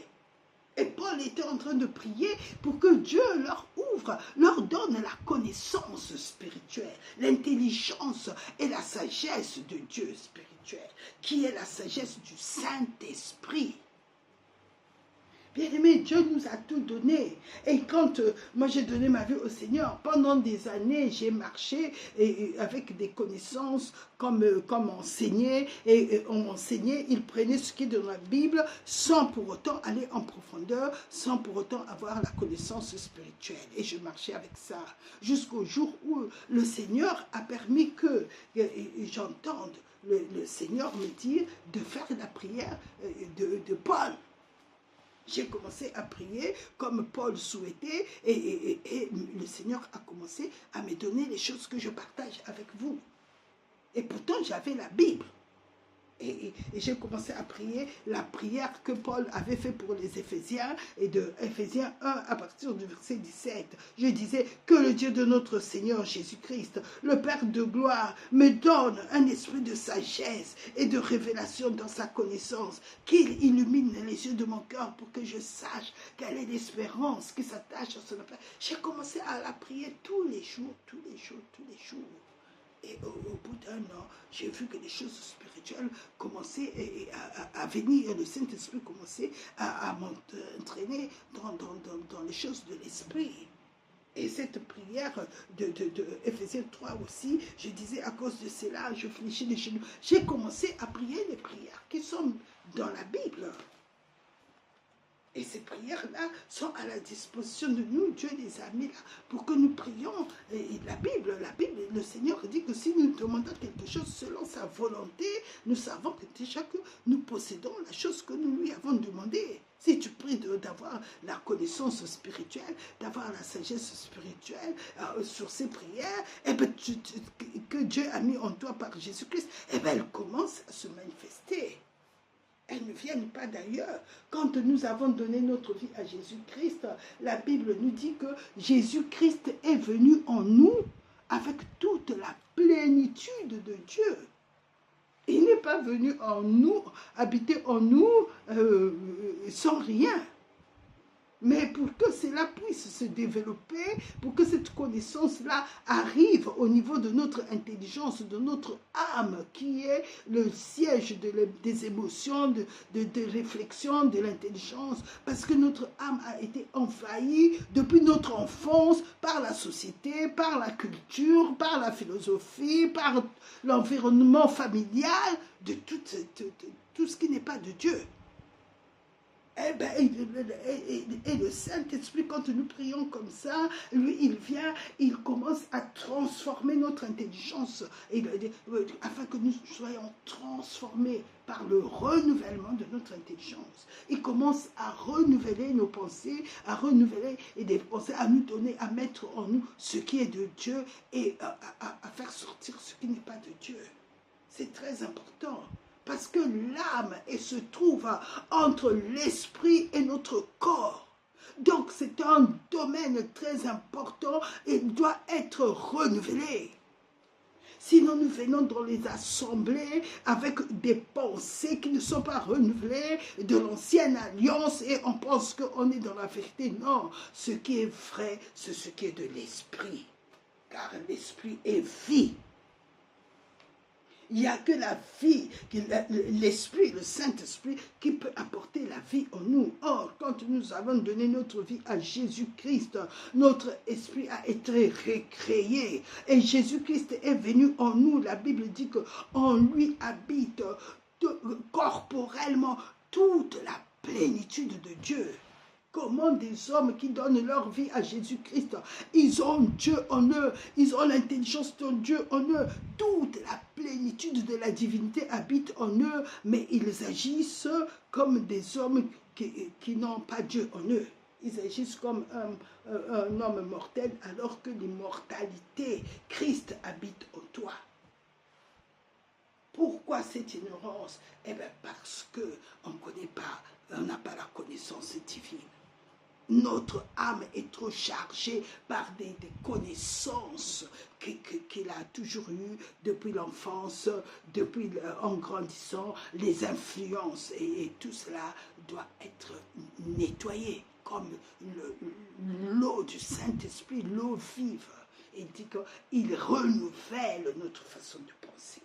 Et Paul était en train de prier pour que Dieu leur ouvre, leur donne la connaissance spirituelle, l'intelligence et la sagesse de Dieu spirituel, qui est la sagesse du Saint-Esprit. Bien-aimé, Dieu nous a tout donné. Et quand moi j'ai donné ma vie au Seigneur, pendant des années, j'ai marché avec des connaissances comme enseigné. Et on enseignait, il prenait ce qui est dans la Bible sans pour autant aller en profondeur, sans pour autant avoir la connaissance spirituelle. Et je marchais avec ça jusqu'au jour où le Seigneur a permis que j'entende le Seigneur me dire de faire la prière de Paul. J'ai commencé à prier comme Paul souhaitait et le Seigneur a commencé à me donner les choses que je partage avec vous. Et pourtant, j'avais la Bible. Et j'ai commencé à prier la prière que Paul avait fait pour les Éphésiens, et de Éphésiens 1 à partir du verset 17. Je disais que le Dieu de notre Seigneur Jésus-Christ, le Père de gloire, me donne un esprit de sagesse et de révélation dans sa connaissance, qu'il illumine les yeux de mon cœur pour que je sache quelle est l'espérance qui s'attache à son appel. J'ai commencé à la prier tous les jours, tous les jours, tous les jours. Et au bout d'un an, j'ai vu que les choses spirituelles commençaient à venir, le Saint-Esprit commençait à m'entraîner dans les choses de l'Esprit. Et cette prière de Éphésiens 3 aussi, je disais à cause de cela, je fléchis les genoux. J'ai commencé à prier les prières qui sont dans la Bible. Et ces prières-là sont à la disposition de nous, Dieu les a mis là, pour que nous prions. Et la Bible, le Seigneur dit que si nous demandons quelque chose selon sa volonté, nous savons que déjà que nous possédons la chose que nous lui avons demandée. Si tu pries d'avoir la connaissance spirituelle, d'avoir la sagesse spirituelle sur ces prières, eh ben, que Dieu a mis en toi par Jésus-Christ, eh ben, elle commence à se manifester. Elles ne viennent pas d'ailleurs. Quand nous avons donné notre vie à Jésus-Christ, la Bible nous dit que Jésus-Christ est venu en nous avec toute la plénitude de Dieu. Il n'est pas venu en nous, habiter en nous sans rien. Mais pour que cela puisse se développer, pour que cette connaissance-là arrive au niveau de notre intelligence, de notre âme, qui est le siège des émotions, de réflexion, de l'intelligence, parce que notre âme a été envahie depuis notre enfance par la société, par la culture, par la philosophie, par l'environnement familial, de tout ce qui n'est pas de Dieu. Et le Saint-Esprit, quand nous prions comme ça, lui, il vient, il commence à transformer notre intelligence, afin que nous soyons transformés par le renouvellement de notre intelligence. Il commence à renouveler nos pensées, à renouveler des pensées, à nous donner, à mettre en nous ce qui est de Dieu et à faire sortir ce qui n'est pas de Dieu. C'est très important. Parce que l'âme se trouve entre l'esprit et notre corps. Donc c'est un domaine très important et doit être renouvelé. Sinon nous venons dans les assemblées avec des pensées qui ne sont pas renouvelées de l'ancienne alliance et on pense qu'on est dans la vérité. Non, ce qui est vrai, c'est ce qui est de l'esprit. Car l'esprit est vie. Il n'y a que la vie, l'Esprit, le Saint-Esprit, qui peut apporter la vie en nous. Or, quand nous avons donné notre vie à Jésus-Christ, notre esprit a été recréé. Et Jésus-Christ est venu en nous. La Bible dit qu'en lui habite corporellement toute la plénitude de Dieu. Comment des hommes qui donnent leur vie à Jésus-Christ, ils ont Dieu en eux, ils ont l'intelligence de Dieu en eux, toute la plénitude de la divinité habite en eux, mais ils agissent comme des hommes qui n'ont pas Dieu en eux. Ils agissent comme un homme mortel alors que l'immortalité, Christ habite en toi. Pourquoi cette ignorance? Eh bien parce qu'on ne connaît pas, on n'a pas la connaissance divine. Notre âme est trop chargée par des connaissances qu'il a toujours eues depuis l'enfance, depuis en grandissant, les influences et tout cela doit être nettoyé comme l'eau du Saint-Esprit, l'eau vive. Il dit qu'il renouvelle notre façon de penser.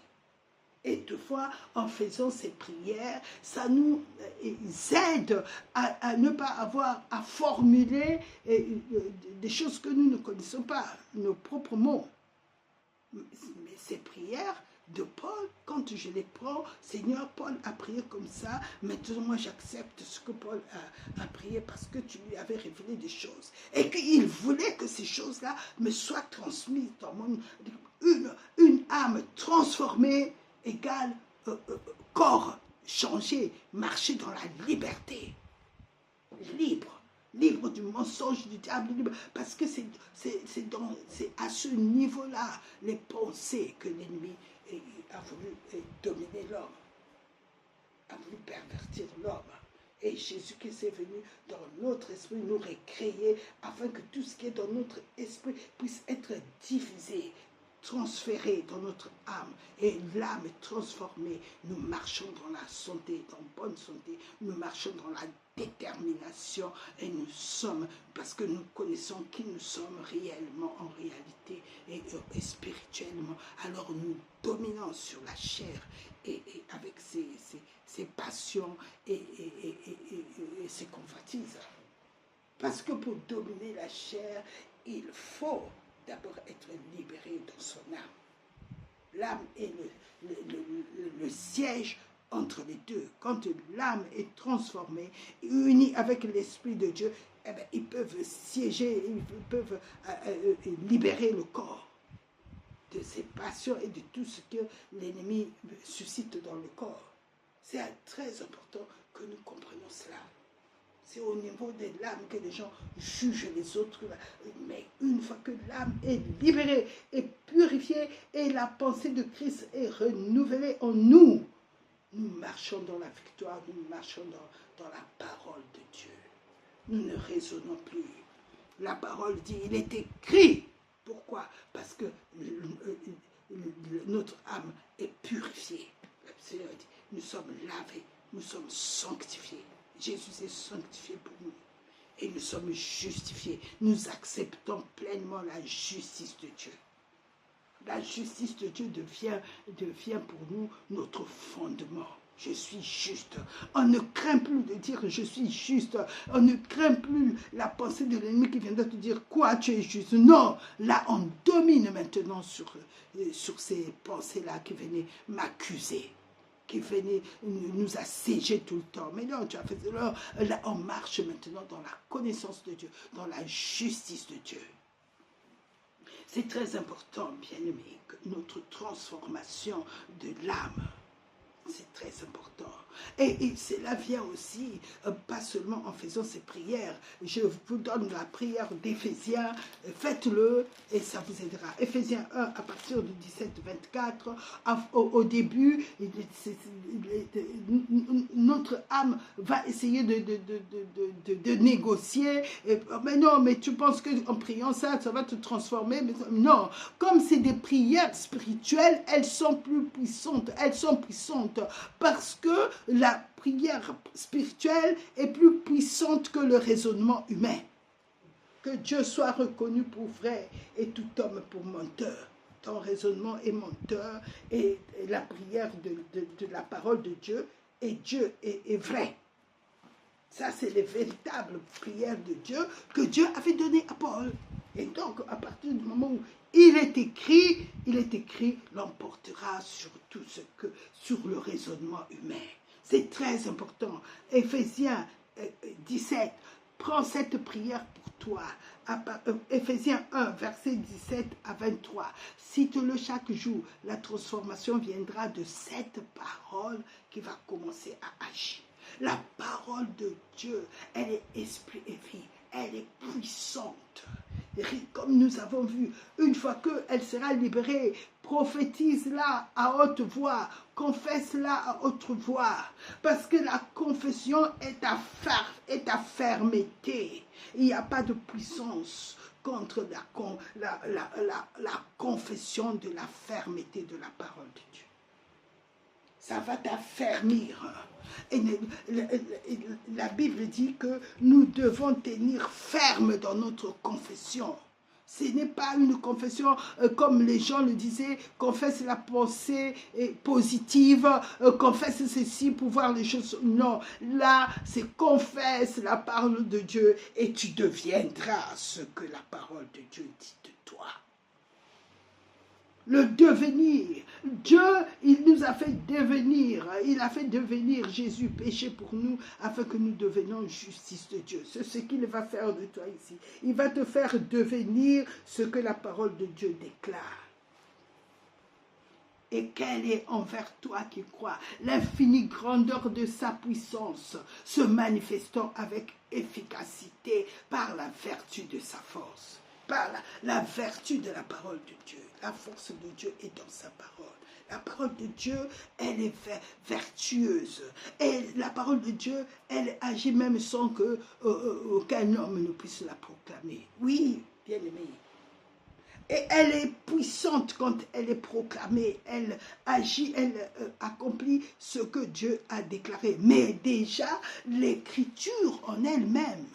Et toutefois, en faisant ces prières, ça nous aide à ne pas avoir à formuler des choses que nous ne connaissons pas, nos propres mots. Mais ces prières de Paul, quand je les prends, Seigneur, Paul a prié comme ça, maintenant moi j'accepte ce que Paul a prié parce que tu lui avais révélé des choses. Et qu'il voulait que ces choses-là me soient transmises dans une âme transformée, égale corps changé, marcher dans la liberté, libre du mensonge du diable, libre, parce que c'est à ce niveau-là les pensées que l'ennemi a voulu dominer l'homme, a voulu pervertir l'homme. Et Jésus-Christ est venu dans notre esprit nous récréer afin que tout ce qui est dans notre esprit puisse être diffusé, transféré dans notre âme, et l'âme est transformée. Nous marchons dans la santé, dans bonne santé, nous marchons dans la détermination, et nous sommes, parce que nous connaissons qui nous sommes réellement en réalité et spirituellement, alors nous dominons sur la chair et avec ses passions et ses convoitises. Parce que pour dominer la chair, il faut d'abord être libéré dans son âme. L'âme est le siège entre les deux. Quand l'âme est transformée, unie avec l'Esprit de Dieu, eh bien, ils peuvent siéger, ils peuvent libérer le corps de ses passions et de tout ce que l'ennemi suscite dans le corps. C'est très important que nous comprenions cela. C'est au niveau de l'âme que les gens jugent les autres. Mais une fois que l'âme est libérée et purifiée et la pensée de Christ est renouvelée en nous, nous marchons dans la victoire, nous marchons dans la parole de Dieu. Nous ne raisonnons plus. La parole dit, il est écrit. Pourquoi? Parce que notre âme est purifiée. Le Seigneur dit, nous sommes lavés, nous sommes sanctifiés. Jésus est sanctifié pour nous et nous sommes justifiés. Nous acceptons pleinement la justice de Dieu. La justice de Dieu devient pour nous notre fondement. Je suis juste. On ne craint plus de dire je suis juste. On ne craint plus la pensée de l'ennemi qui viendra te dire quoi tu es juste. Non, là on domine maintenant sur ces pensées-là qui venaient m'accuser, qui venait nous assiéger tout le temps. Mais non, tu as fait là, on marche maintenant dans la connaissance de Dieu, dans la justice de Dieu. C'est très important, bien-aimés, que notre transformation de l'âme, c'est très important. Et cela vient aussi, pas seulement en faisant ces prières. Je vous donne la prière d'Éphésiens, faites-le et ça vous aidera. Éphésiens 1, à partir du 17-24, au début, notre âme va essayer de négocier. Mais non, mais tu penses qu'en priant ça va te transformer. Mais non, comme c'est des prières spirituelles, elles sont plus puissantes. Elles sont puissantes parce que la prière spirituelle est plus puissante que le raisonnement humain. Que Dieu soit reconnu pour vrai et tout homme pour menteur. Ton raisonnement est menteur et la prière de la parole de Dieu et Dieu est vrai. Ça, c'est les véritables prières de Dieu que Dieu avait données à Paul. Et donc, à partir du moment où il est écrit, l'emportera sur tout sur le raisonnement humain. C'est très important. Éphésiens 17, Prends cette prière pour toi. Éphésiens 1, verset 17 à 23. Cite-le chaque jour. La transformation viendra de cette parole qui va commencer à agir. La parole de Dieu, elle est esprit et vie. Elle est puissante. Comme nous avons vu, une fois qu'elle sera libérée, prophétise-la à haute voix, confesse-la à haute voix, parce que la confession est à fermeté. Il n'y a pas de puissance contre la confession de la fermeté de la parole de Dieu. Ça va t'affermir. Et la Bible dit que nous devons tenir ferme dans notre confession. Ce n'est pas une confession comme les gens le disaient, confesse la pensée positive, confesse ceci pour voir les choses. Non, là, c'est confesse la parole de Dieu et tu deviendras ce que la parole de Dieu dit de toi. Le devenir. Dieu, il nous a fait devenir. Il a fait devenir Jésus péché pour nous afin que nous devenions justice de Dieu. C'est ce qu'il va faire de toi ici. Il va te faire devenir ce que la parole de Dieu déclare. Et quelle est envers toi qui crois l'infinie grandeur de sa puissance, se manifestant avec efficacité par la vertu de sa force. Par la vertu de la parole de Dieu. La force de Dieu est dans sa parole. La parole de Dieu, elle est vertueuse. Et la parole de Dieu, elle agit même sans qu'aucun homme ne puisse la proclamer. Oui, bien aimé. Et elle est puissante quand elle est proclamée. Elle agit, elle accomplit ce que Dieu a déclaré. Mais déjà, l'écriture en elle-même,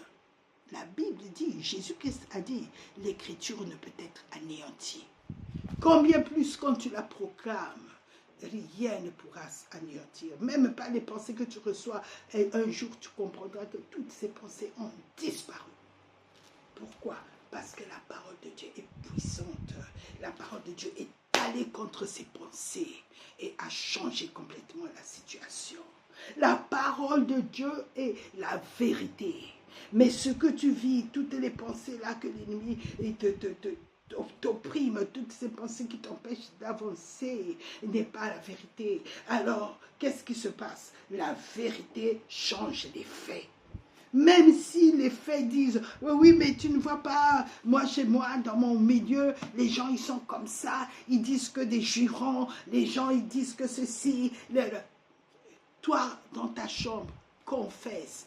la Bible dit, Jésus-Christ a dit, l'écriture ne peut être anéantie. Combien plus quand tu la proclames, rien ne pourra s'anéantir. Même pas les pensées que tu reçois. Et un jour, tu comprendras que toutes ces pensées ont disparu. Pourquoi? Parce que la parole de Dieu est puissante. La parole de Dieu est allée contre ses pensées et a changé complètement la situation. La parole de Dieu est la vérité. Mais ce que tu vis, toutes les pensées là que l'ennemi t'opprime, toutes ces pensées qui t'empêchent d'avancer, n'est pas la vérité. Alors, qu'est-ce qui se passe? La vérité change les faits. Même si les faits disent, oui, mais tu ne vois pas, moi, chez moi, dans mon milieu, les gens, ils sont comme ça, ils disent que des jurons, les gens, ils disent que ceci. Toi, dans ta chambre, confesse.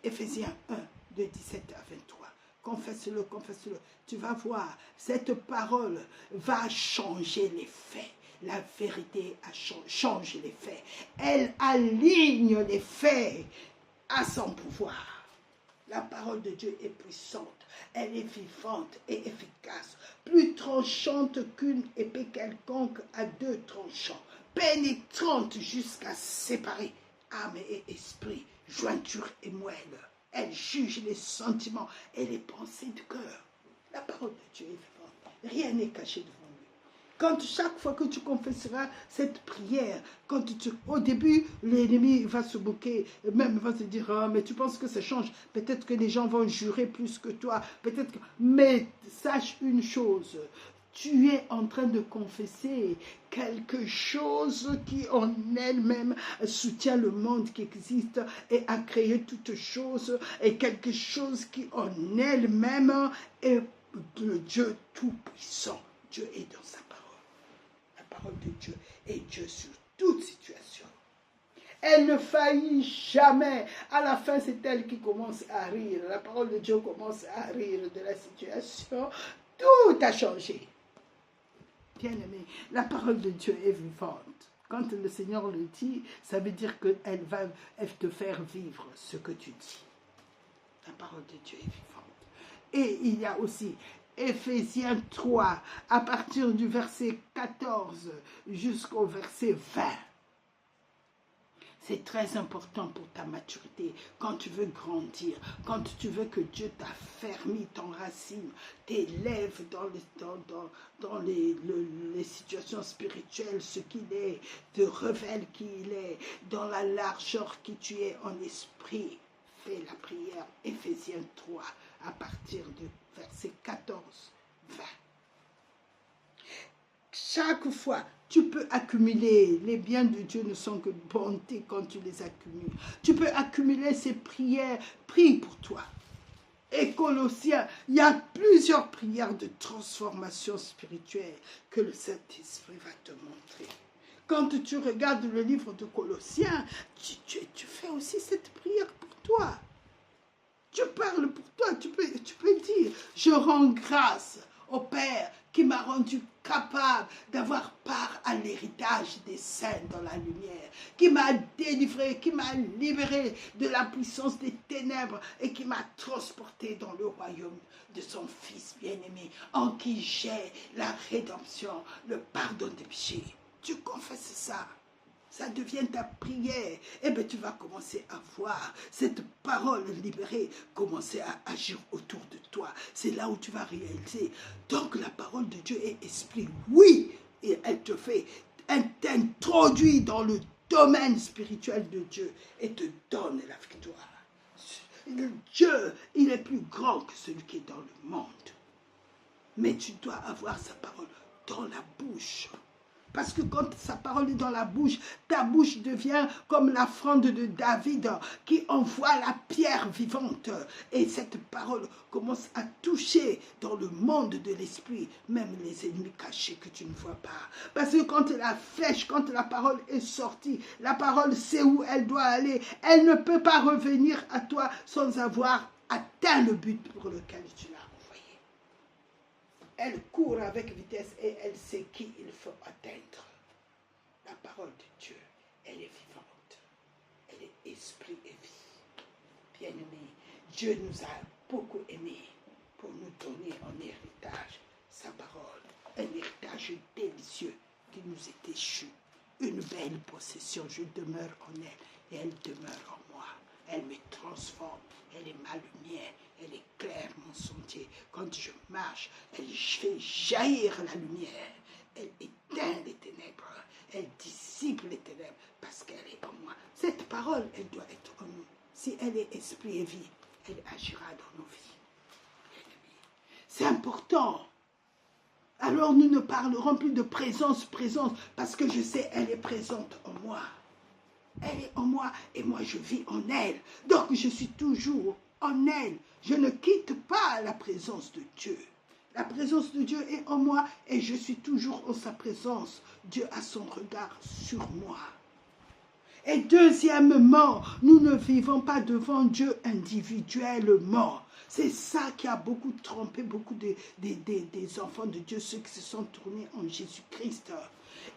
Éphésiens 1, de 17 à 23. Confesse-le, confesse-le. Tu vas voir, cette parole va changer les faits. La vérité change les faits. Elle aligne les faits à son pouvoir. La parole de Dieu est puissante. Elle est vivante et efficace. Plus tranchante qu'une épée quelconque à deux tranchants. Pénétrante jusqu'à séparer âme et esprit, jointure et moelle. Elle juge les sentiments et les pensées du cœur. La parole de Dieu est vivante. Rien n'est caché devant lui. Quand chaque fois que tu confesseras cette prière, au début, l'ennemi va se moquer, même va se dire, oh, mais tu penses que ça change. Peut-être que les gens vont jurer plus que toi. Mais sache une chose. Tu es en train de confesser quelque chose qui en elle-même soutient le monde qui existe et a créé toutes choses, et quelque chose qui en elle-même est le Dieu tout-puissant. Dieu est dans sa parole. La parole de Dieu est Dieu sur toute situation. Elle ne faillit jamais. À la fin, c'est elle qui commence à rire. La parole de Dieu commence à rire de la situation. Tout a changé. Bien-aimé, la parole de Dieu est vivante. Quand le Seigneur le dit, ça veut dire qu'elle va te faire vivre ce que tu dis. La parole de Dieu est vivante. Et il y a aussi Éphésiens 3, à partir du verset 14 jusqu'au verset 20. C'est très important pour ta maturité, quand tu veux grandir, quand tu veux que Dieu t'affermisse, t'enracine, t'élève dans les situations spirituelles, ce qu'il est, te révèle qui il est, dans la largeur qui tu es en esprit. fait la prière, Éphésiens 3, à partir du verset 14, 20. Chaque fois, tu peux accumuler. Les biens de Dieu ne sont que bonté quand tu les accumules. Tu peux accumuler ces prières. Prie pour toi. Et Colossiens, il y a plusieurs prières de transformation spirituelle que le Saint-Esprit va te montrer. Quand tu regardes le livre de Colossiens, tu fais aussi cette prière pour toi. Tu parles pour toi, tu peux dire, je rends grâce au Père qui m'a rendu capable d'avoir part à l'héritage des saints dans la lumière, qui m'a délivré, qui m'a libéré de la puissance des ténèbres et qui m'a transporté dans le royaume de son Fils bien-aimé, en qui j'ai la rédemption, le pardon des péchés. Tu confesses ça. Ça devient ta prière, et bien tu vas commencer à voir cette parole libérée commencer à agir autour de toi. C'est là où tu vas réaliser. Donc la parole de Dieu est esprit. Oui, et elle t'introduit dans le domaine spirituel de Dieu et te donne la victoire. Dieu, il est plus grand que celui qui est dans le monde. Mais tu dois avoir sa parole dans la bouche. Parce que quand sa parole est dans la bouche, ta bouche devient comme la fronde de David qui envoie la pierre vivante. Et cette parole commence à toucher dans le monde de l'esprit, même les ennemis cachés que tu ne vois pas. Parce que quand la flèche, quand la parole est sortie, la parole sait où elle doit aller. Elle ne peut pas revenir à toi sans avoir atteint le but pour lequel tu l'as. Elle court avec vitesse et elle sait qui il faut atteindre. La parole de Dieu, elle est vivante. Elle est esprit et vie. Bien-aimés, Dieu nous a beaucoup aimés pour nous donner en héritage sa parole. Un héritage délicieux qui nous est échu. Une belle possession. Je demeure en elle et elle demeure en moi. Elle me transforme. Elle est ma lumière. Elle éclaire mon sentier. Quand je marche, elle fait jaillir la lumière. Elle éteint les ténèbres. Elle dissipe les ténèbres parce qu'elle est en moi. Cette parole, elle doit être en nous. Si elle est esprit et vie, elle agira dans nos vies. C'est important. Alors nous ne parlerons plus de présence, parce que je sais, elle est présente en moi. Elle est en moi et moi je vis en elle. Donc je suis toujours en elle. Je ne quitte pas la présence de Dieu. La présence de Dieu est en moi et je suis toujours en sa présence. Dieu a son regard sur moi. Et deuxièmement, nous ne vivons pas devant Dieu individuellement. C'est ça qui a beaucoup trompé beaucoup des enfants de Dieu, ceux qui se sont tournés en Jésus-Christ.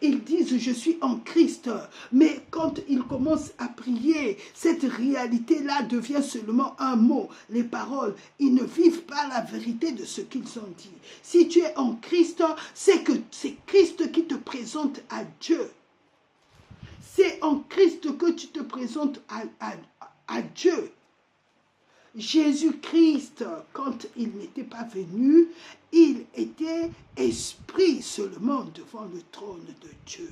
Ils disent, je suis en Christ, mais quand ils commencent à prier, cette réalité-là devient seulement un mot, les paroles. Ils ne vivent pas la vérité de ce qu'ils ont dit. Si tu es en Christ, c'est que c'est Christ qui te présente à Dieu. C'est en Christ que tu te présentes à Dieu. Jésus-Christ, quand il n'était pas venu, il était esprit seulement devant le trône de Dieu.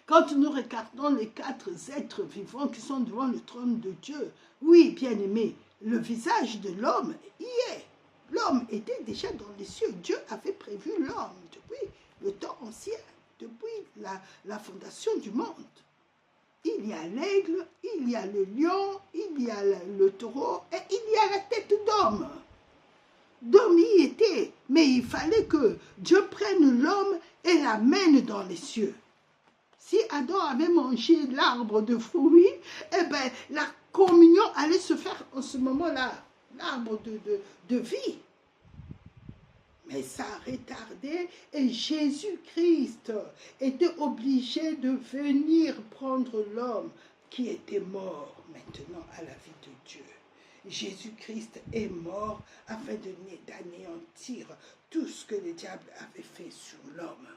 Quand nous regardons les 4 êtres vivants qui sont devant le trône de Dieu, oui, bien-aimé, le visage de l'homme y est. L'homme était déjà dans les cieux. Dieu avait prévu l'homme depuis le temps ancien, depuis la fondation du monde. Il y a l'aigle, il y a le lion, il y a le taureau et il y a la tête d'homme. L'homme y était, mais il fallait que Dieu prenne l'homme et l'amène dans les cieux. Si Adam avait mangé l'arbre de fruits, eh bien, la communion allait se faire en ce moment-là, l'arbre de vie. Mais ça a retardé et Jésus-Christ était obligé de venir prendre l'homme qui était mort maintenant à la vie de Dieu. Jésus-Christ est mort afin d'anéantir tout ce que le diable avait fait sur l'homme.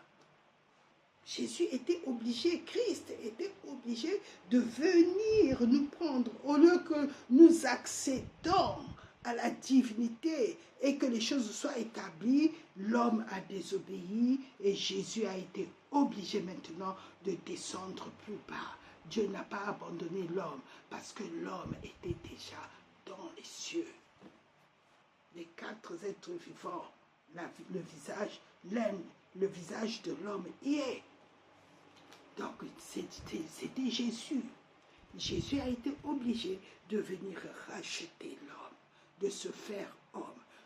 Jésus était obligé, Christ était obligé de venir nous prendre au lieu que nous accédons à la divinité et que les choses soient établies. L'homme a désobéi et Jésus a été obligé maintenant de descendre plus bas Dieu n'a pas abandonné l'homme parce que l'homme était déjà dans les cieux. Les 4 êtres vivants, le visage de l'homme y est. Donc c'était Jésus. Jésus a été obligé de venir racheter l'homme, de se faire homme.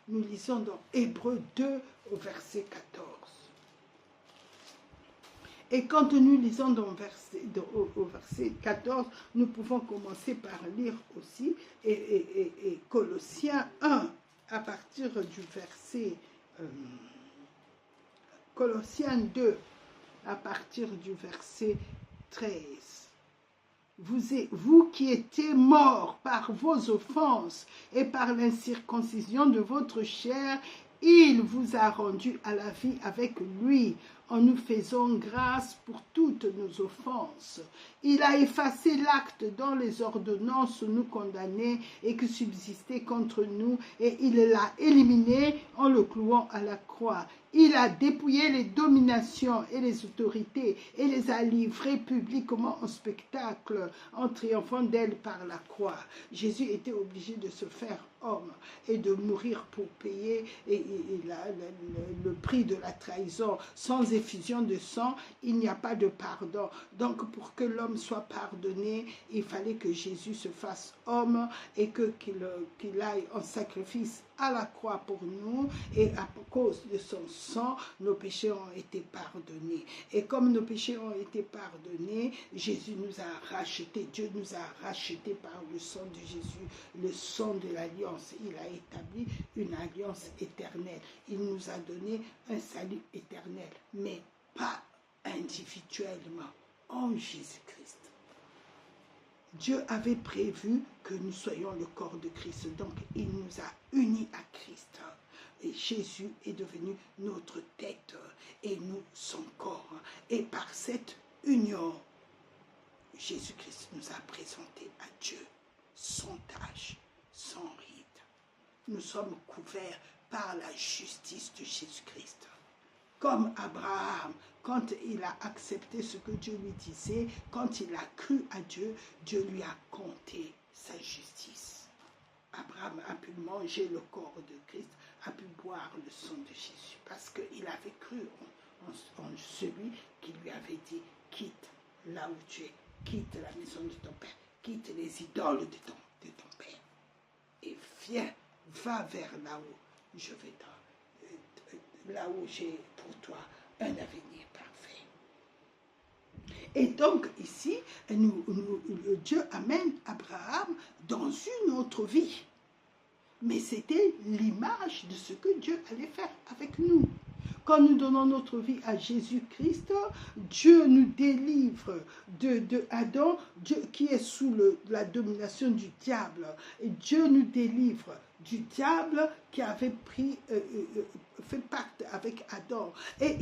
Nous lisons dans Hébreux 2 au verset 14. Et quand nous lisons au verset 14, nous pouvons commencer par lire aussi et Colossiens 1 à partir du verset Colossiens 2 à partir du verset 13. Vous qui étiez morts par vos offenses et par l'incirconcision de votre chair, il vous a rendus à la vie avec lui, en nous faisant grâce pour toutes nos offenses. Il a effacé l'acte dont les ordonnances nous condamnaient et qui subsistait contre nous, et il l'a éliminé en le clouant à la croix. Il a dépouillé les dominations et les autorités et les a livrées publiquement en spectacle, en triomphant d'elles par la croix. Jésus était obligé de se faire homme et de mourir pour payer le prix de la trahison. Sans effusion de sang, il n'y a pas de pardon. Donc pour que l'homme soit pardonné, il fallait que Jésus se fasse homme et qu'il aille en sacrifice à la croix pour nous, et à cause de son sang, nos péchés ont été pardonnés. Et comme nos péchés ont été pardonnés, Jésus nous a rachetés, Dieu nous a rachetés par le sang de Jésus, le sang de l'alliance. Il a établi une alliance éternelle. Il nous a donné un salut éternel, mais pas individuellement, en Jésus-Christ. Dieu avait prévu que nous soyons le corps de Christ, donc il nous a unis à Christ. Et Jésus est devenu notre tête et nous son corps. Et par cette union, Jésus-Christ nous a présenté à Dieu sans tache, sans ride. Nous sommes couverts par la justice de Jésus-Christ. Comme Abraham, quand il a accepté ce que Dieu lui disait, quand il a cru à Dieu, Dieu lui a compté sa justice. Abraham a pu manger le corps de Christ, a pu boire le sang de Jésus, parce qu'il avait cru en celui qui lui avait dit, quitte là où tu es, quitte la maison de ton père, quitte les idoles de ton père, et viens, va vers là-haut, je vais là où j'ai pour toi un avenir parfait. Et donc ici, Dieu amène Abraham dans une autre vie. Mais c'était l'image de ce que Dieu allait faire avec nous. Quand nous donnons notre vie à Jésus-Christ, Dieu nous délivre de Adam, Dieu qui est sous la domination du diable. Et Dieu nous délivre du diable qui avait fait pacte avec Adam. Et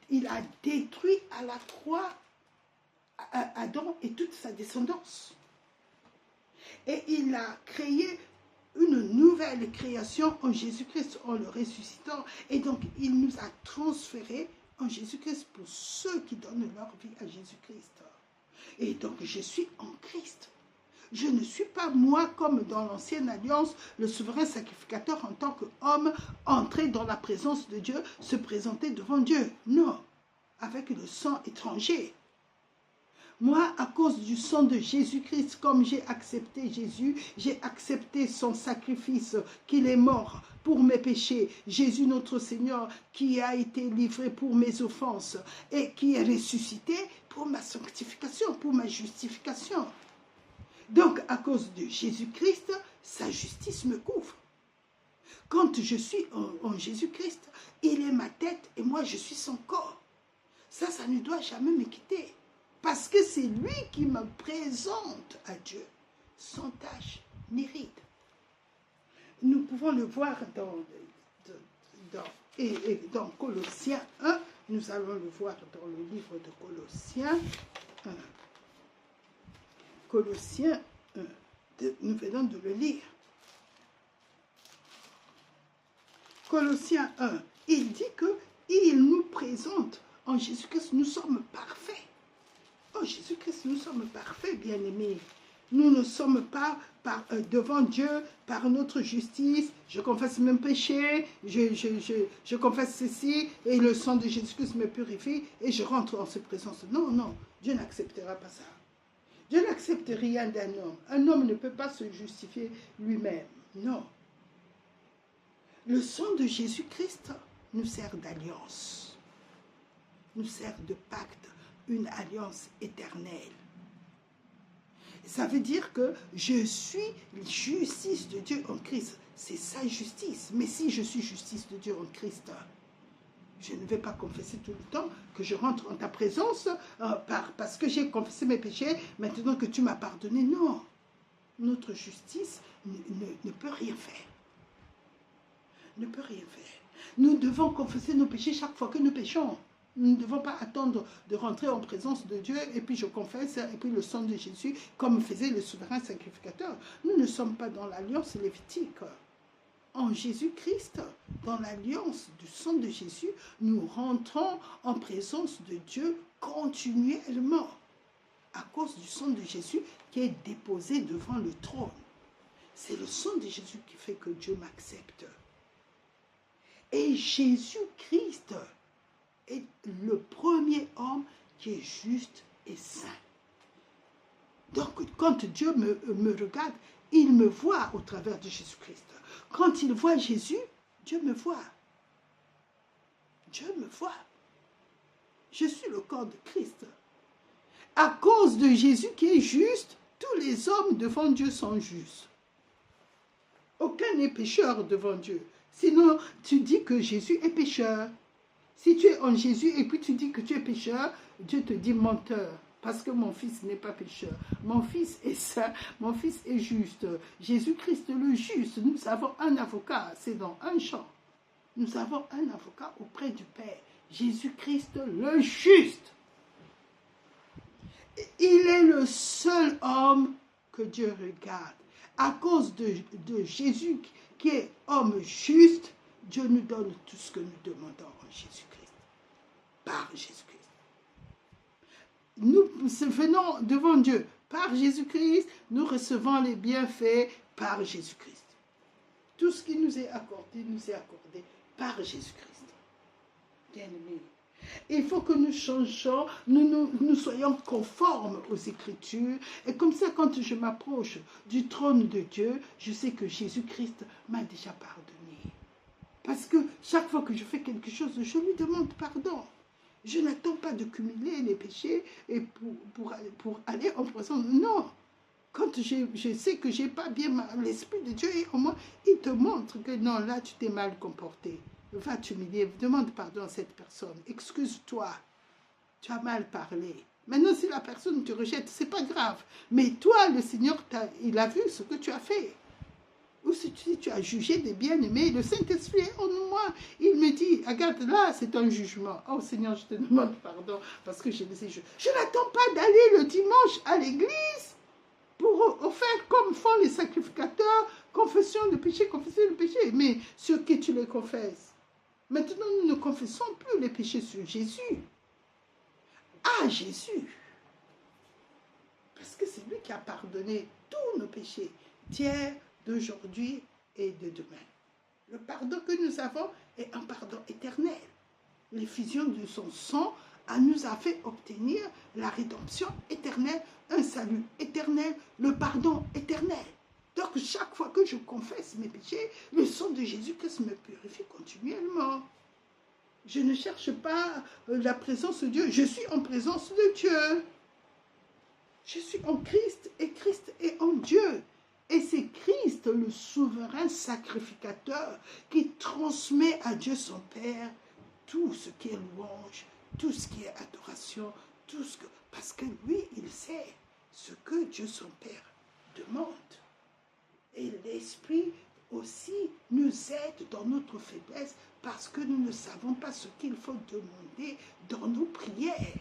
il a détruit à la croix Adam et toute sa descendance. Et il a créé une nouvelle création en Jésus-Christ, en le ressuscitant. Et donc, il nous a transférés en Jésus-Christ pour ceux qui donnent leur vie à Jésus-Christ. Et donc, je suis en Christ. Je ne suis pas moi comme dans l'ancienne alliance, le souverain sacrificateur en tant qu'homme, entré dans la présence de Dieu, se présenter devant Dieu. Non, avec le sang étranger. Moi, à cause du sang de Jésus-Christ, comme j'ai accepté Jésus, j'ai accepté son sacrifice, qu'il est mort pour mes péchés. Jésus, notre Seigneur, qui a été livré pour mes offenses et qui est ressuscité pour ma sanctification, pour ma justification. Donc, à cause de Jésus-Christ, sa justice me couvre. Quand je suis en Jésus-Christ, il est ma tête et moi, je suis son corps. Ça ne doit jamais me quitter. Parce que c'est lui qui me présente à Dieu, sans tache ni ride. Nous pouvons le voir dans Colossiens 1. Nous allons le voir dans le livre de Colossiens 1. Colossiens 1. Nous venons de le lire. Colossiens 1. Il dit qu'il nous présente en Jésus-Christ, nous sommes parfaits. Oh Jésus-Christ, nous sommes parfaits, bien-aimés. Nous ne sommes pas devant Dieu par notre justice. Je confesse mes péchés, je confesse ceci, et le sang de Jésus-Christ me purifie, et je rentre en sa présence. Non, non, Dieu n'acceptera pas ça. Dieu n'accepte rien d'un homme. Un homme ne peut pas se justifier lui-même. Non. Le sang de Jésus-Christ nous sert d'alliance, nous sert de pacte, une alliance éternelle. Ça veut dire que je suis justice de Dieu en Christ. C'est sa justice. Mais si je suis justice de Dieu en Christ, je ne vais pas confesser tout le temps que je rentre en ta présence parce que j'ai confessé mes péchés, maintenant que tu m'as pardonné. Non. Notre justice ne peut rien faire. Ne peut rien faire. Nous devons confesser nos péchés chaque fois que nous péchons. Nous ne devons pas attendre de rentrer en présence de Dieu et puis je confesse et puis le sang de Jésus comme faisait le souverain sacrificateur. Nous ne sommes pas dans l'alliance lévitique. En Jésus-Christ, dans l'alliance du sang de Jésus, nous rentrons en présence de Dieu continuellement à cause du sang de Jésus qui est déposé devant le trône. C'est le sang de Jésus qui fait que Dieu m'accepte. Et Jésus-Christ est le premier homme qui est juste et saint. Donc, quand Dieu me regarde, il me voit au travers de Jésus-Christ. Quand il voit Jésus, Dieu me voit. Dieu me voit. Je suis le corps de Christ. À cause de Jésus qui est juste, tous les hommes devant Dieu sont justes. Aucun n'est pécheur devant Dieu. Sinon, tu dis que Jésus est pécheur. Si tu es en Jésus et puis tu dis que tu es pécheur, Dieu te dit menteur. Parce que mon fils n'est pas pécheur. Mon fils est saint, mon fils est juste. Jésus-Christ le juste. Nous avons un avocat, c'est dans un champ. Nous avons un avocat auprès du Père. Jésus-Christ le juste. Il est le seul homme que Dieu regarde. À cause de Jésus qui est homme juste, Dieu nous donne tout ce que nous demandons en Jésus-Christ. Par Jésus-Christ. Nous venons devant Dieu par Jésus-Christ, nous recevons les bienfaits par Jésus-Christ. Tout ce qui nous est accordé par Jésus-Christ. Bien-aimés, il faut que nous changeons, nous soyons conformes aux Écritures. Et comme ça, quand je m'approche du trône de Dieu, je sais que Jésus-Christ m'a déjà pardonné. Parce que chaque fois que je fais quelque chose, je lui demande pardon. Je n'attends pas de cumuler les péchés et pour aller en présence. Non. Quand je sais que je n'ai pas bien l'Esprit de Dieu, et au moins, il te montre que non, là, tu t'es mal comporté. Va t'humilier, demande pardon à cette personne. Excuse-toi. Tu as mal parlé. Maintenant, si la personne te rejette, ce n'est pas grave. Mais toi, le Seigneur, il a vu ce que tu as fait. Ou si tu as jugé des bien-aimés, le Saint-Esprit est en moi. Il me dit, regarde, là, c'est un jugement. Oh Seigneur, je te demande pardon parce que je n'attends pas d'aller le dimanche à l'église pour faire comme font les sacrificateurs, confession de péché, mais sur qui tu les confesses? Maintenant, nous ne confessons plus les péchés sur Jésus. À Jésus. Parce que c'est lui qui a pardonné tous nos péchés d'hier, d'aujourd'hui et de demain. Le pardon que nous avons est un pardon éternel. L'effusion de son sang nous a fait obtenir la rédemption éternelle, un salut éternel, le pardon éternel. Donc chaque fois que je confesse mes péchés, le sang de Jésus-Christ me purifie continuellement. Je ne cherche pas la présence de Dieu, je suis en présence de Dieu. Je suis en Christ et Christ est en Dieu. Et c'est Christ, le souverain sacrificateur, qui transmet à Dieu son Père tout ce qui est louange, tout ce qui est adoration, parce que lui, il sait ce que Dieu son Père demande. Et l'Esprit aussi nous aide dans notre faiblesse parce que nous ne savons pas ce qu'il faut demander dans nos prières.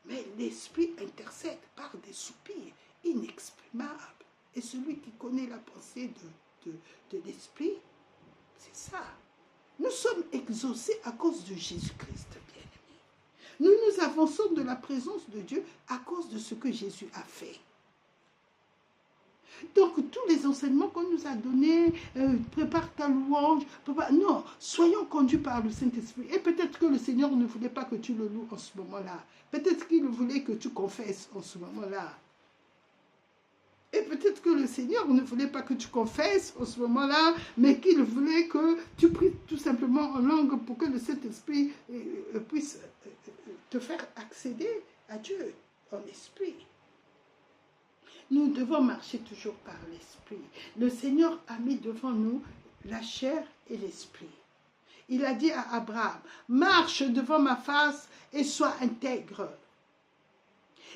Mais l'Esprit intercède par des soupirs inexprimables. Et celui qui connaît la pensée de l'Esprit, c'est ça. Nous sommes exaucés à cause de Jésus-Christ, bien-aimés. Nous nous avançons de la présence de Dieu à cause de ce que Jésus a fait. Donc, tous les enseignements qu'on nous a donnés, prépare ta louange, non, soyons conduits par le Saint-Esprit. Et peut-être que le Seigneur ne voulait pas que tu le loues en ce moment-là. Peut-être qu'il voulait que tu confesses en ce moment-là. Et peut-être que le Seigneur ne voulait pas que tu confesses en ce moment-là, mais qu'il voulait que tu pries tout simplement en langue pour que le Saint-Esprit puisse te faire accéder à Dieu en esprit. Nous devons marcher toujours par l'esprit. Le Seigneur a mis devant nous la chair et l'esprit. Il a dit à Abraham, marche devant ma face et sois intègre.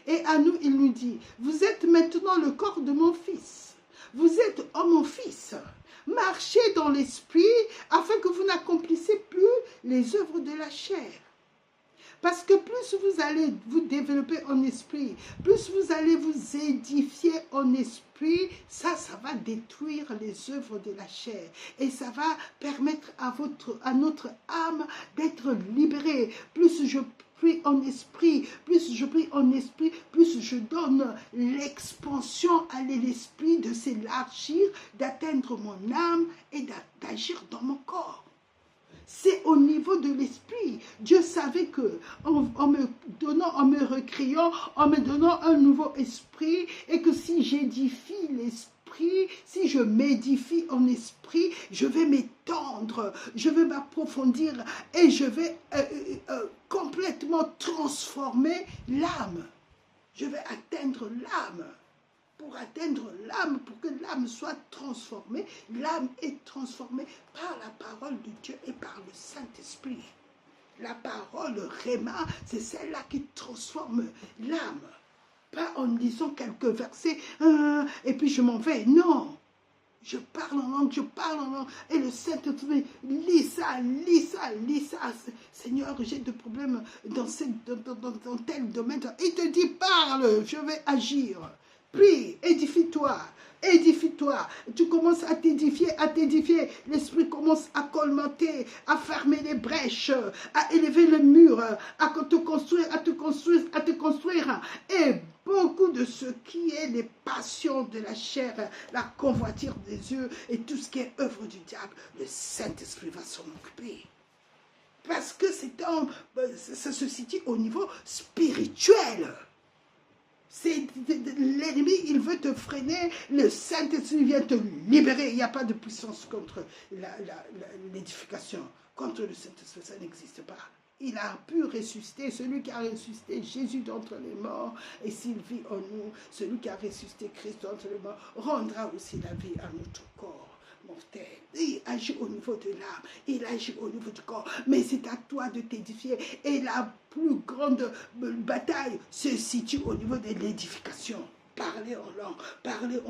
Et à nous, il nous dit, vous êtes maintenant le corps de mon fils. Vous êtes mon fils. Marchez dans l'esprit afin que vous n'accomplissez plus les œuvres de la chair. Parce que plus vous allez vous développer en esprit, plus vous allez vous édifier en esprit, ça va détruire les œuvres de la chair. Et ça va permettre à notre âme d'être libérée. Plus je prie en esprit, plus je prie en esprit, plus je donne l'expansion à l'esprit de s'élargir, d'atteindre mon âme et d'agir dans mon corps. C'est au niveau de l'esprit. Dieu savait que en me recréant, en me donnant un nouveau esprit, et que si j'édifie l'esprit, si je m'édifie en esprit, je vais m'étendre, je vais m'approfondir et je vais complètement transformer l'âme. Je vais atteindre l'âme. Pour atteindre l'âme, pour que l'âme soit transformée, l'âme est transformée par la parole de Dieu et par le Saint-Esprit. La parole Réma, c'est celle-là qui transforme l'âme. Pas en lisant quelques versets, et puis je m'en vais. Non, je parle en langue, et le Saint-Esprit, lis ça. Seigneur, j'ai des problèmes dans tel domaine. Il te dit, parle, je vais agir. Prie, édifie-toi. Tu commences à t'édifier. L'esprit commence à colmater, à fermer les brèches, à élever le mur, à te construire. Et beaucoup de ce qui est les passions de la chair, la convoitire des yeux et tout ce qui est œuvre du diable, le Saint-Esprit va s'en occuper. Parce que ça se situe au niveau spirituel. L'ennemi, il veut te freiner, le Saint-Esprit vient te libérer. Il n'y a pas de puissance contre l'édification. Contre le Saint-Esprit, ça n'existe pas. Il a pu ressusciter, celui qui a ressuscité Jésus d'entre les morts, et s'il vit en nous, celui qui a ressuscité Christ d'entre les morts, rendra aussi la vie à notre corps. Il agit au niveau de l'âme, il agit au niveau du corps, mais c'est à toi de t'édifier. Et la plus grande bataille se situe au niveau de l'édification. Parler en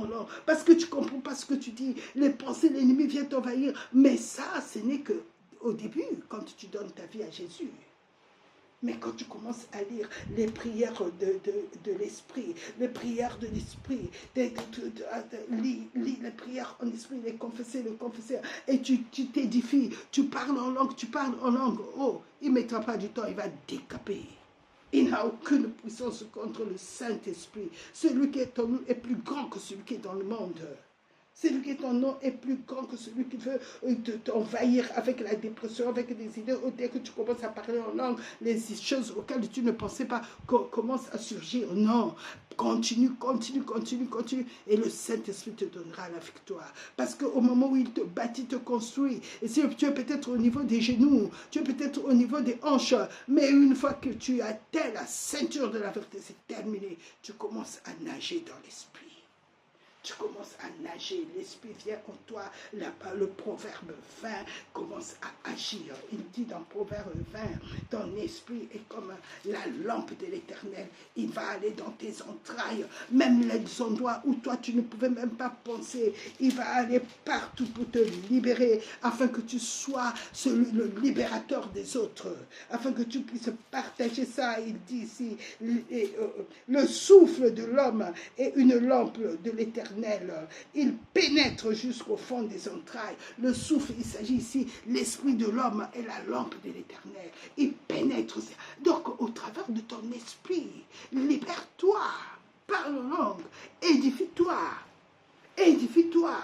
langue, parce que tu comprends pas ce que tu dis, les pensées de l'ennemi viennent t'envahir, mais ça, ce n'est que au début, quand tu donnes ta vie à Jésus. Mais quand tu commences à lire les prières de l'esprit, les prières de l'esprit, lis les prières en esprit, les confesser, et tu t'édifies, tu parles en langue, oh, il ne mettra pas du temps, il va décaper. Il n'a aucune puissance contre le Saint-Esprit. Celui qui est en nous est plus grand que celui qui est dans le monde. Celui qui est en nous est plus grand que celui qui veut t'envahir avec la dépression, avec des idées. Dès que tu commences à parler en langue, les choses auxquelles tu ne pensais pas commencent à surgir. Non, continue. Et le Saint-Esprit te donnera la victoire. Parce qu'au moment où il te bâtit, te construit, et si tu es peut-être au niveau des genoux, tu es peut-être au niveau des hanches, mais une fois que tu atteins la ceinture de la vérité, c'est terminé. Tu commences à nager dans l'esprit. Tu commences à nager, l'esprit vient en toi, le proverbe 20 commence à agir. Il dit dans proverbe 20, ton esprit est comme la lampe de l'Éternel, il va aller dans tes entrailles, même les endroits où toi tu ne pouvais même pas penser, il va aller partout pour te libérer, afin que tu sois le libérateur des autres, afin que tu puisses partager ça. Il dit ici, le souffle de l'homme est une lampe de l'Éternel, l'Éternel. Il pénètre jusqu'au fond des entrailles. Le souffle, il s'agit ici, l'esprit de l'homme est la lampe de l'Éternel. Il pénètre. Donc, au travers de ton esprit, libère-toi, parle en langue, édifie-toi, édifie-toi.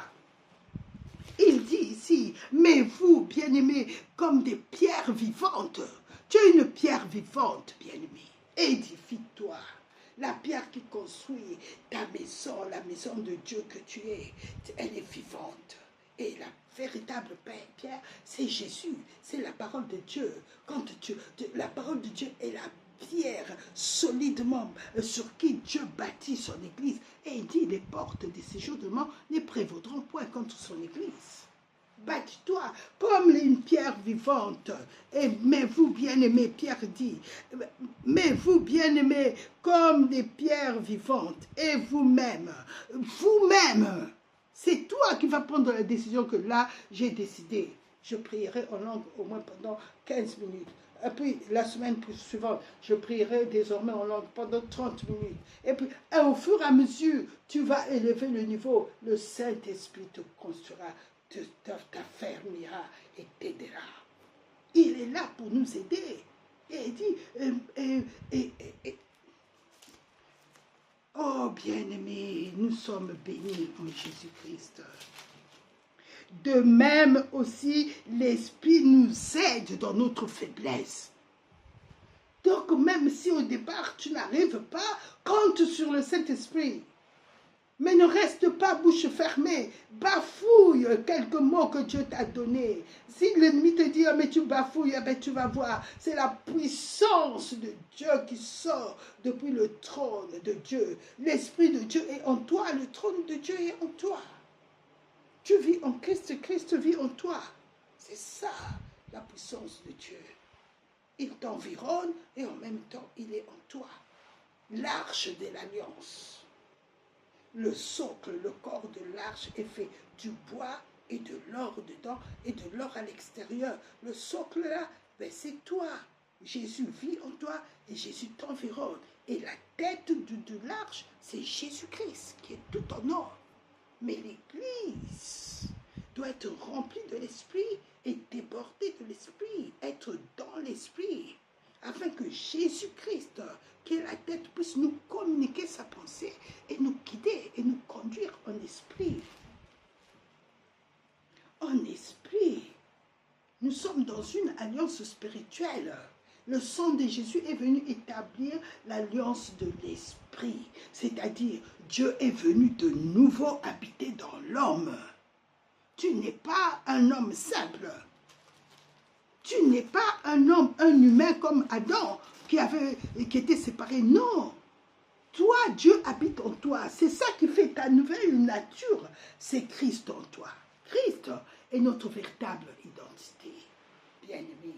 Il dit ici, mais vous, bien-aimés, comme des pierres vivantes. Tu es une pierre vivante, bien-aimé. Édifie-toi. La pierre qui construit ta maison, la maison de Dieu que tu es, elle est vivante. Et la véritable pierre, c'est Jésus, c'est la parole de Dieu. La parole de Dieu est la pierre solidement sur qui Dieu bâtit son église. Et il dit, les portes des séjournements ne prévaudront point contre son église. Bâtis-toi comme une pierre vivante. Et mais vous, bien-aimés, Pierre dit, mais vous, bien-aimés, comme des pierres vivantes. Et vous-même, c'est toi qui vas prendre la décision que là, j'ai décidé. Je prierai en langue au moins pendant 15 minutes. Et puis, la semaine suivante, je prierai désormais en langue pendant 30 minutes. Et puis, au fur et à mesure, tu vas élever le niveau. Le Saint-Esprit te construira, t'affermira et t'aidera. Il est là pour nous aider. Et il dit, oh bien-aimés, nous sommes bénis en Jésus-Christ. De même aussi, l'Esprit nous aide dans notre faiblesse. Donc, même si au départ, tu n'arrives pas, compte sur le Saint-Esprit. Mais ne reste pas bouche fermée. Bafouille quelques mots que Dieu t'a donnés. Si l'ennemi te dit, oh, mais tu bafouilles, eh ben, tu vas voir. C'est la puissance de Dieu qui sort depuis le trône de Dieu. L'Esprit de Dieu est en toi. Le trône de Dieu est en toi. Tu vis en Christ, Christ vit en toi. C'est ça, la puissance de Dieu. Il t'environne et en même temps, il est en toi. L'arche de l'alliance. Le socle, le corps de l'arche est fait du bois et de l'or dedans et de l'or à l'extérieur. Le socle là, ben c'est toi. Jésus vit en toi et Jésus t'environne. Et la tête de l'arche, c'est Jésus-Christ qui est tout en or. Mais l'Église doit être remplie de l'Esprit et débordée de l'Esprit, être dans l'Esprit, afin que Jésus-Christ, qui est la tête, puisse nous communiquer sa pensée et nous guider et nous conduire en esprit. En esprit, nous sommes dans une alliance spirituelle. Le sang de Jésus est venu établir l'alliance de l'esprit, c'est-à-dire Dieu est venu de nouveau habiter dans l'homme. Tu n'es pas un homme simple. Tu n'es pas un homme, un humain comme Adam qui était séparé. Non. Toi, Dieu habite en toi. C'est ça qui fait ta nouvelle nature. C'est Christ en toi. Christ est notre véritable identité. Bien-aimé.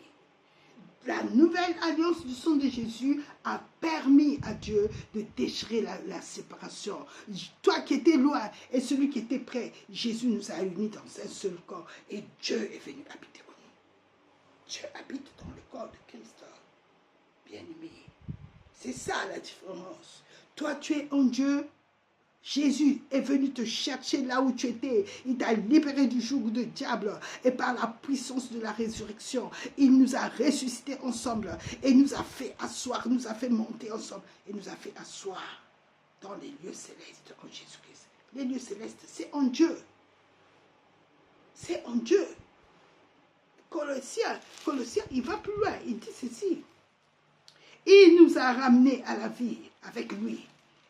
La nouvelle alliance du sang de Jésus a permis à Dieu de déchirer la séparation. Toi qui étais loin et celui qui était près, Jésus nous a unis dans un seul corps et Dieu est venu habiter en nous. Dieu habite dans le corps de Christ. Bien-aimé, c'est ça la différence. Toi, tu es en Dieu. Jésus est venu te chercher là où tu étais. Il t'a libéré du joug du diable. Et par la puissance de la résurrection, il nous a ressuscités ensemble. Et nous a fait asseoir, nous a fait monter ensemble. Et nous a fait asseoir dans les lieux célestes en Jésus-Christ. Les lieux célestes, c'est en Dieu. C'est en Dieu. Colossiens, il va plus loin. Il dit ceci. Il nous a ramenés à la vie avec lui.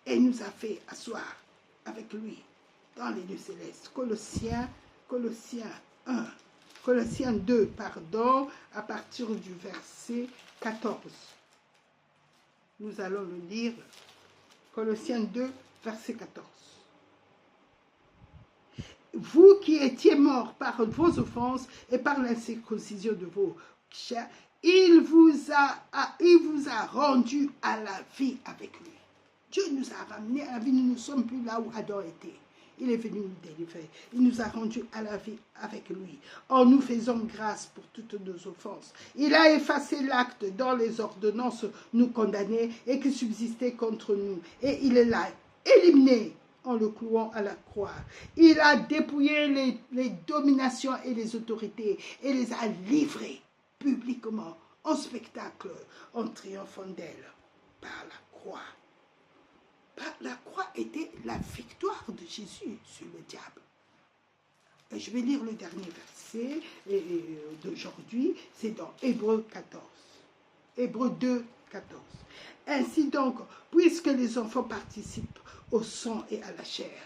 Et nous a fait asseoir avec lui dans les lieux célestes. Colossiens 1. Colossiens 2, pardon, à partir du verset 14. Nous allons le lire. Colossiens 2, verset 14. Vous qui étiez morts par vos offenses et par l'incirconcision de vos chairs, il vous a rendu à la vie avec lui. Dieu nous a ramenés à la vie, nous ne sommes plus là où Adam était. Il est venu nous délivrer. Il nous a rendus à la vie avec lui, en nous faisant grâce pour toutes nos offenses. Il a effacé l'acte dont les ordonnances nous condamnaient et qui subsistait contre nous. Et il l'a éliminé en le clouant à la croix. Il a dépouillé les dominations et les autorités et les a livrées publiquement en spectacle en triomphant d'elle par la croix. La croix était la victoire de Jésus sur le diable. Et je vais lire le dernier verset d'aujourd'hui, c'est dans Hébreux 14. Hébreux 2, 14. Ainsi donc, puisque les enfants participent au sang et à la chair,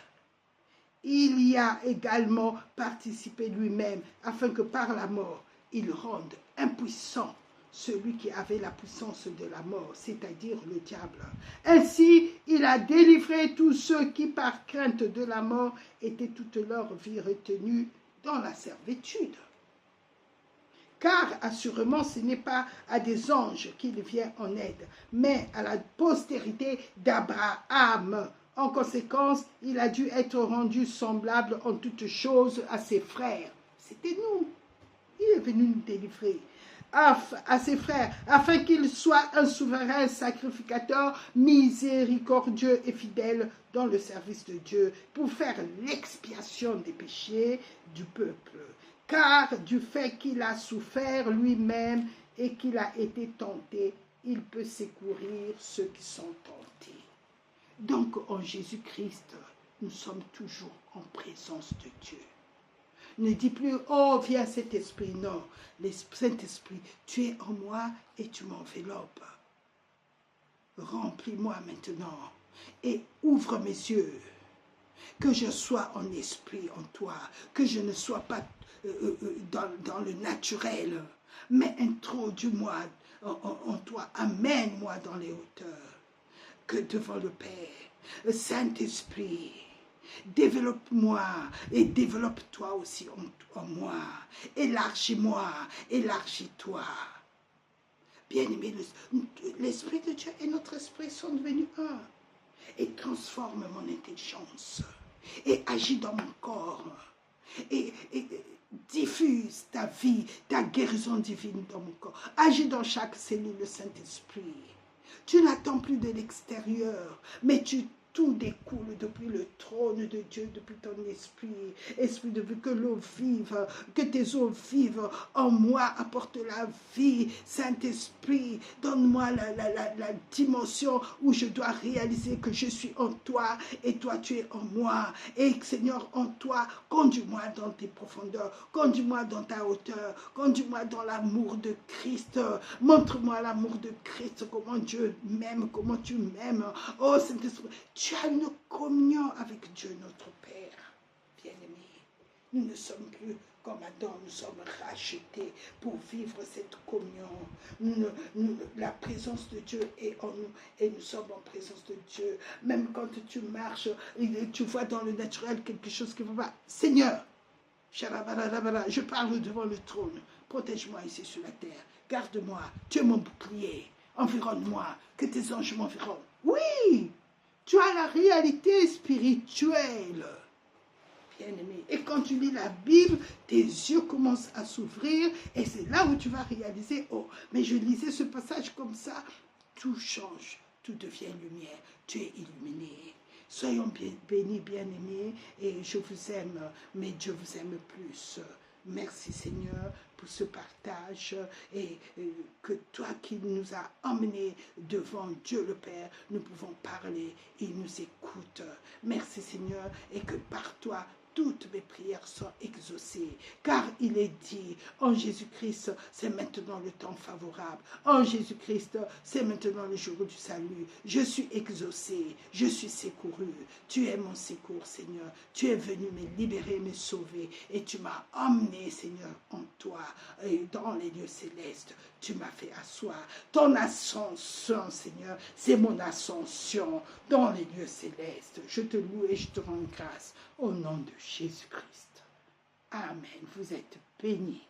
il y a également participé lui-même, afin que par la mort, il rende impuissant celui qui avait la puissance de la mort, c'est-à-dire le diable. Ainsi, il a délivré tous ceux qui, par crainte de la mort, étaient toute leur vie retenus dans la servitude. Car, assurément, ce n'est pas à des anges qu'il vient en aide, mais à la postérité d'Abraham. En conséquence, il a dû être rendu semblable en toutes choses à ses frères. C'était nous. Il est venu nous délivrer. À ses frères, afin qu'il soit un souverain sacrificateur miséricordieux et fidèle dans le service de Dieu, pour faire l'expiation des péchés du peuple. Car du fait qu'il a souffert lui-même et qu'il a été tenté, il peut secourir ceux qui sont tentés. Donc en Jésus-Christ, nous sommes toujours en présence de Dieu. Ne dis plus, oh, viens Saint-Esprit. Non, Saint-Esprit, tu es en moi et tu m'enveloppes. Remplis-moi maintenant et ouvre mes yeux. Que je sois en esprit en toi, que je ne sois pas dans le naturel, mais introduis-moi en toi, amène-moi dans les hauteurs. Que devant le Père, Saint-Esprit, développe-moi et développe-toi aussi en moi. Élargis-moi, élargis-toi. Bien-aimé, l'Esprit de Dieu et notre esprit sont devenus un. Et transforme mon intelligence. Et agis dans mon corps. Et diffuse ta vie, ta guérison divine dans mon corps. Agis dans chaque cellule, le Saint-Esprit. Tu n'attends plus de l'extérieur, mais tout découle depuis le trône de Dieu, depuis ton esprit. Esprit de vie, que l'eau vive, que tes eaux vivent en moi, apporte la vie. Saint-Esprit, donne-moi la dimension où je dois réaliser que je suis en toi et toi tu es en moi. Et Seigneur, en toi, conduis-moi dans tes profondeurs, conduis-moi dans ta hauteur, conduis-moi dans l'amour de Christ. Montre-moi l'amour de Christ, comment Dieu m'aime, comment tu m'aimes. Oh Saint-Esprit, tu as une communion avec Dieu, notre Père, bien-aimé. Nous ne sommes plus comme Adam, nous sommes rachetés pour vivre cette communion. La présence de Dieu est en nous et nous sommes en présence de Dieu. Même quand tu marches et tu vois dans le naturel quelque chose qui ne va pas. Seigneur, je parle devant le trône. Protège-moi ici sur la terre. Garde-moi. Tu es mon bouclier. Environne-moi. Que tes anges m'environnent. Oui! Tu as la réalité spirituelle, bien-aimé. Et quand tu lis la Bible, tes yeux commencent à s'ouvrir et c'est là où tu vas réaliser, oh, mais je lisais ce passage comme ça, tout change, tout devient lumière, tu es illuminé. Soyons bénis, bien-aimés, et je vous aime, mais Dieu vous aime plus. Merci Seigneur pour ce partage et que toi qui nous as emmenés devant Dieu le Père, nous pouvons parler, il nous écoute. Merci Seigneur et que par toi, toutes mes prières sont exaucées, car il est dit, en Jésus-Christ, c'est maintenant le temps favorable. En Jésus-Christ, c'est maintenant le jour du salut. Je suis exaucé, je suis secouru. Tu es mon secours, Seigneur. Tu es venu me libérer, me sauver, et tu m'as emmené, Seigneur, en toi, et dans les lieux célestes. Tu m'as fait asseoir. Ton ascension, Seigneur, c'est mon ascension dans les lieux célestes. Je te loue et je te rends grâce au nom de Jésus-Christ. Amen. Vous êtes bénis.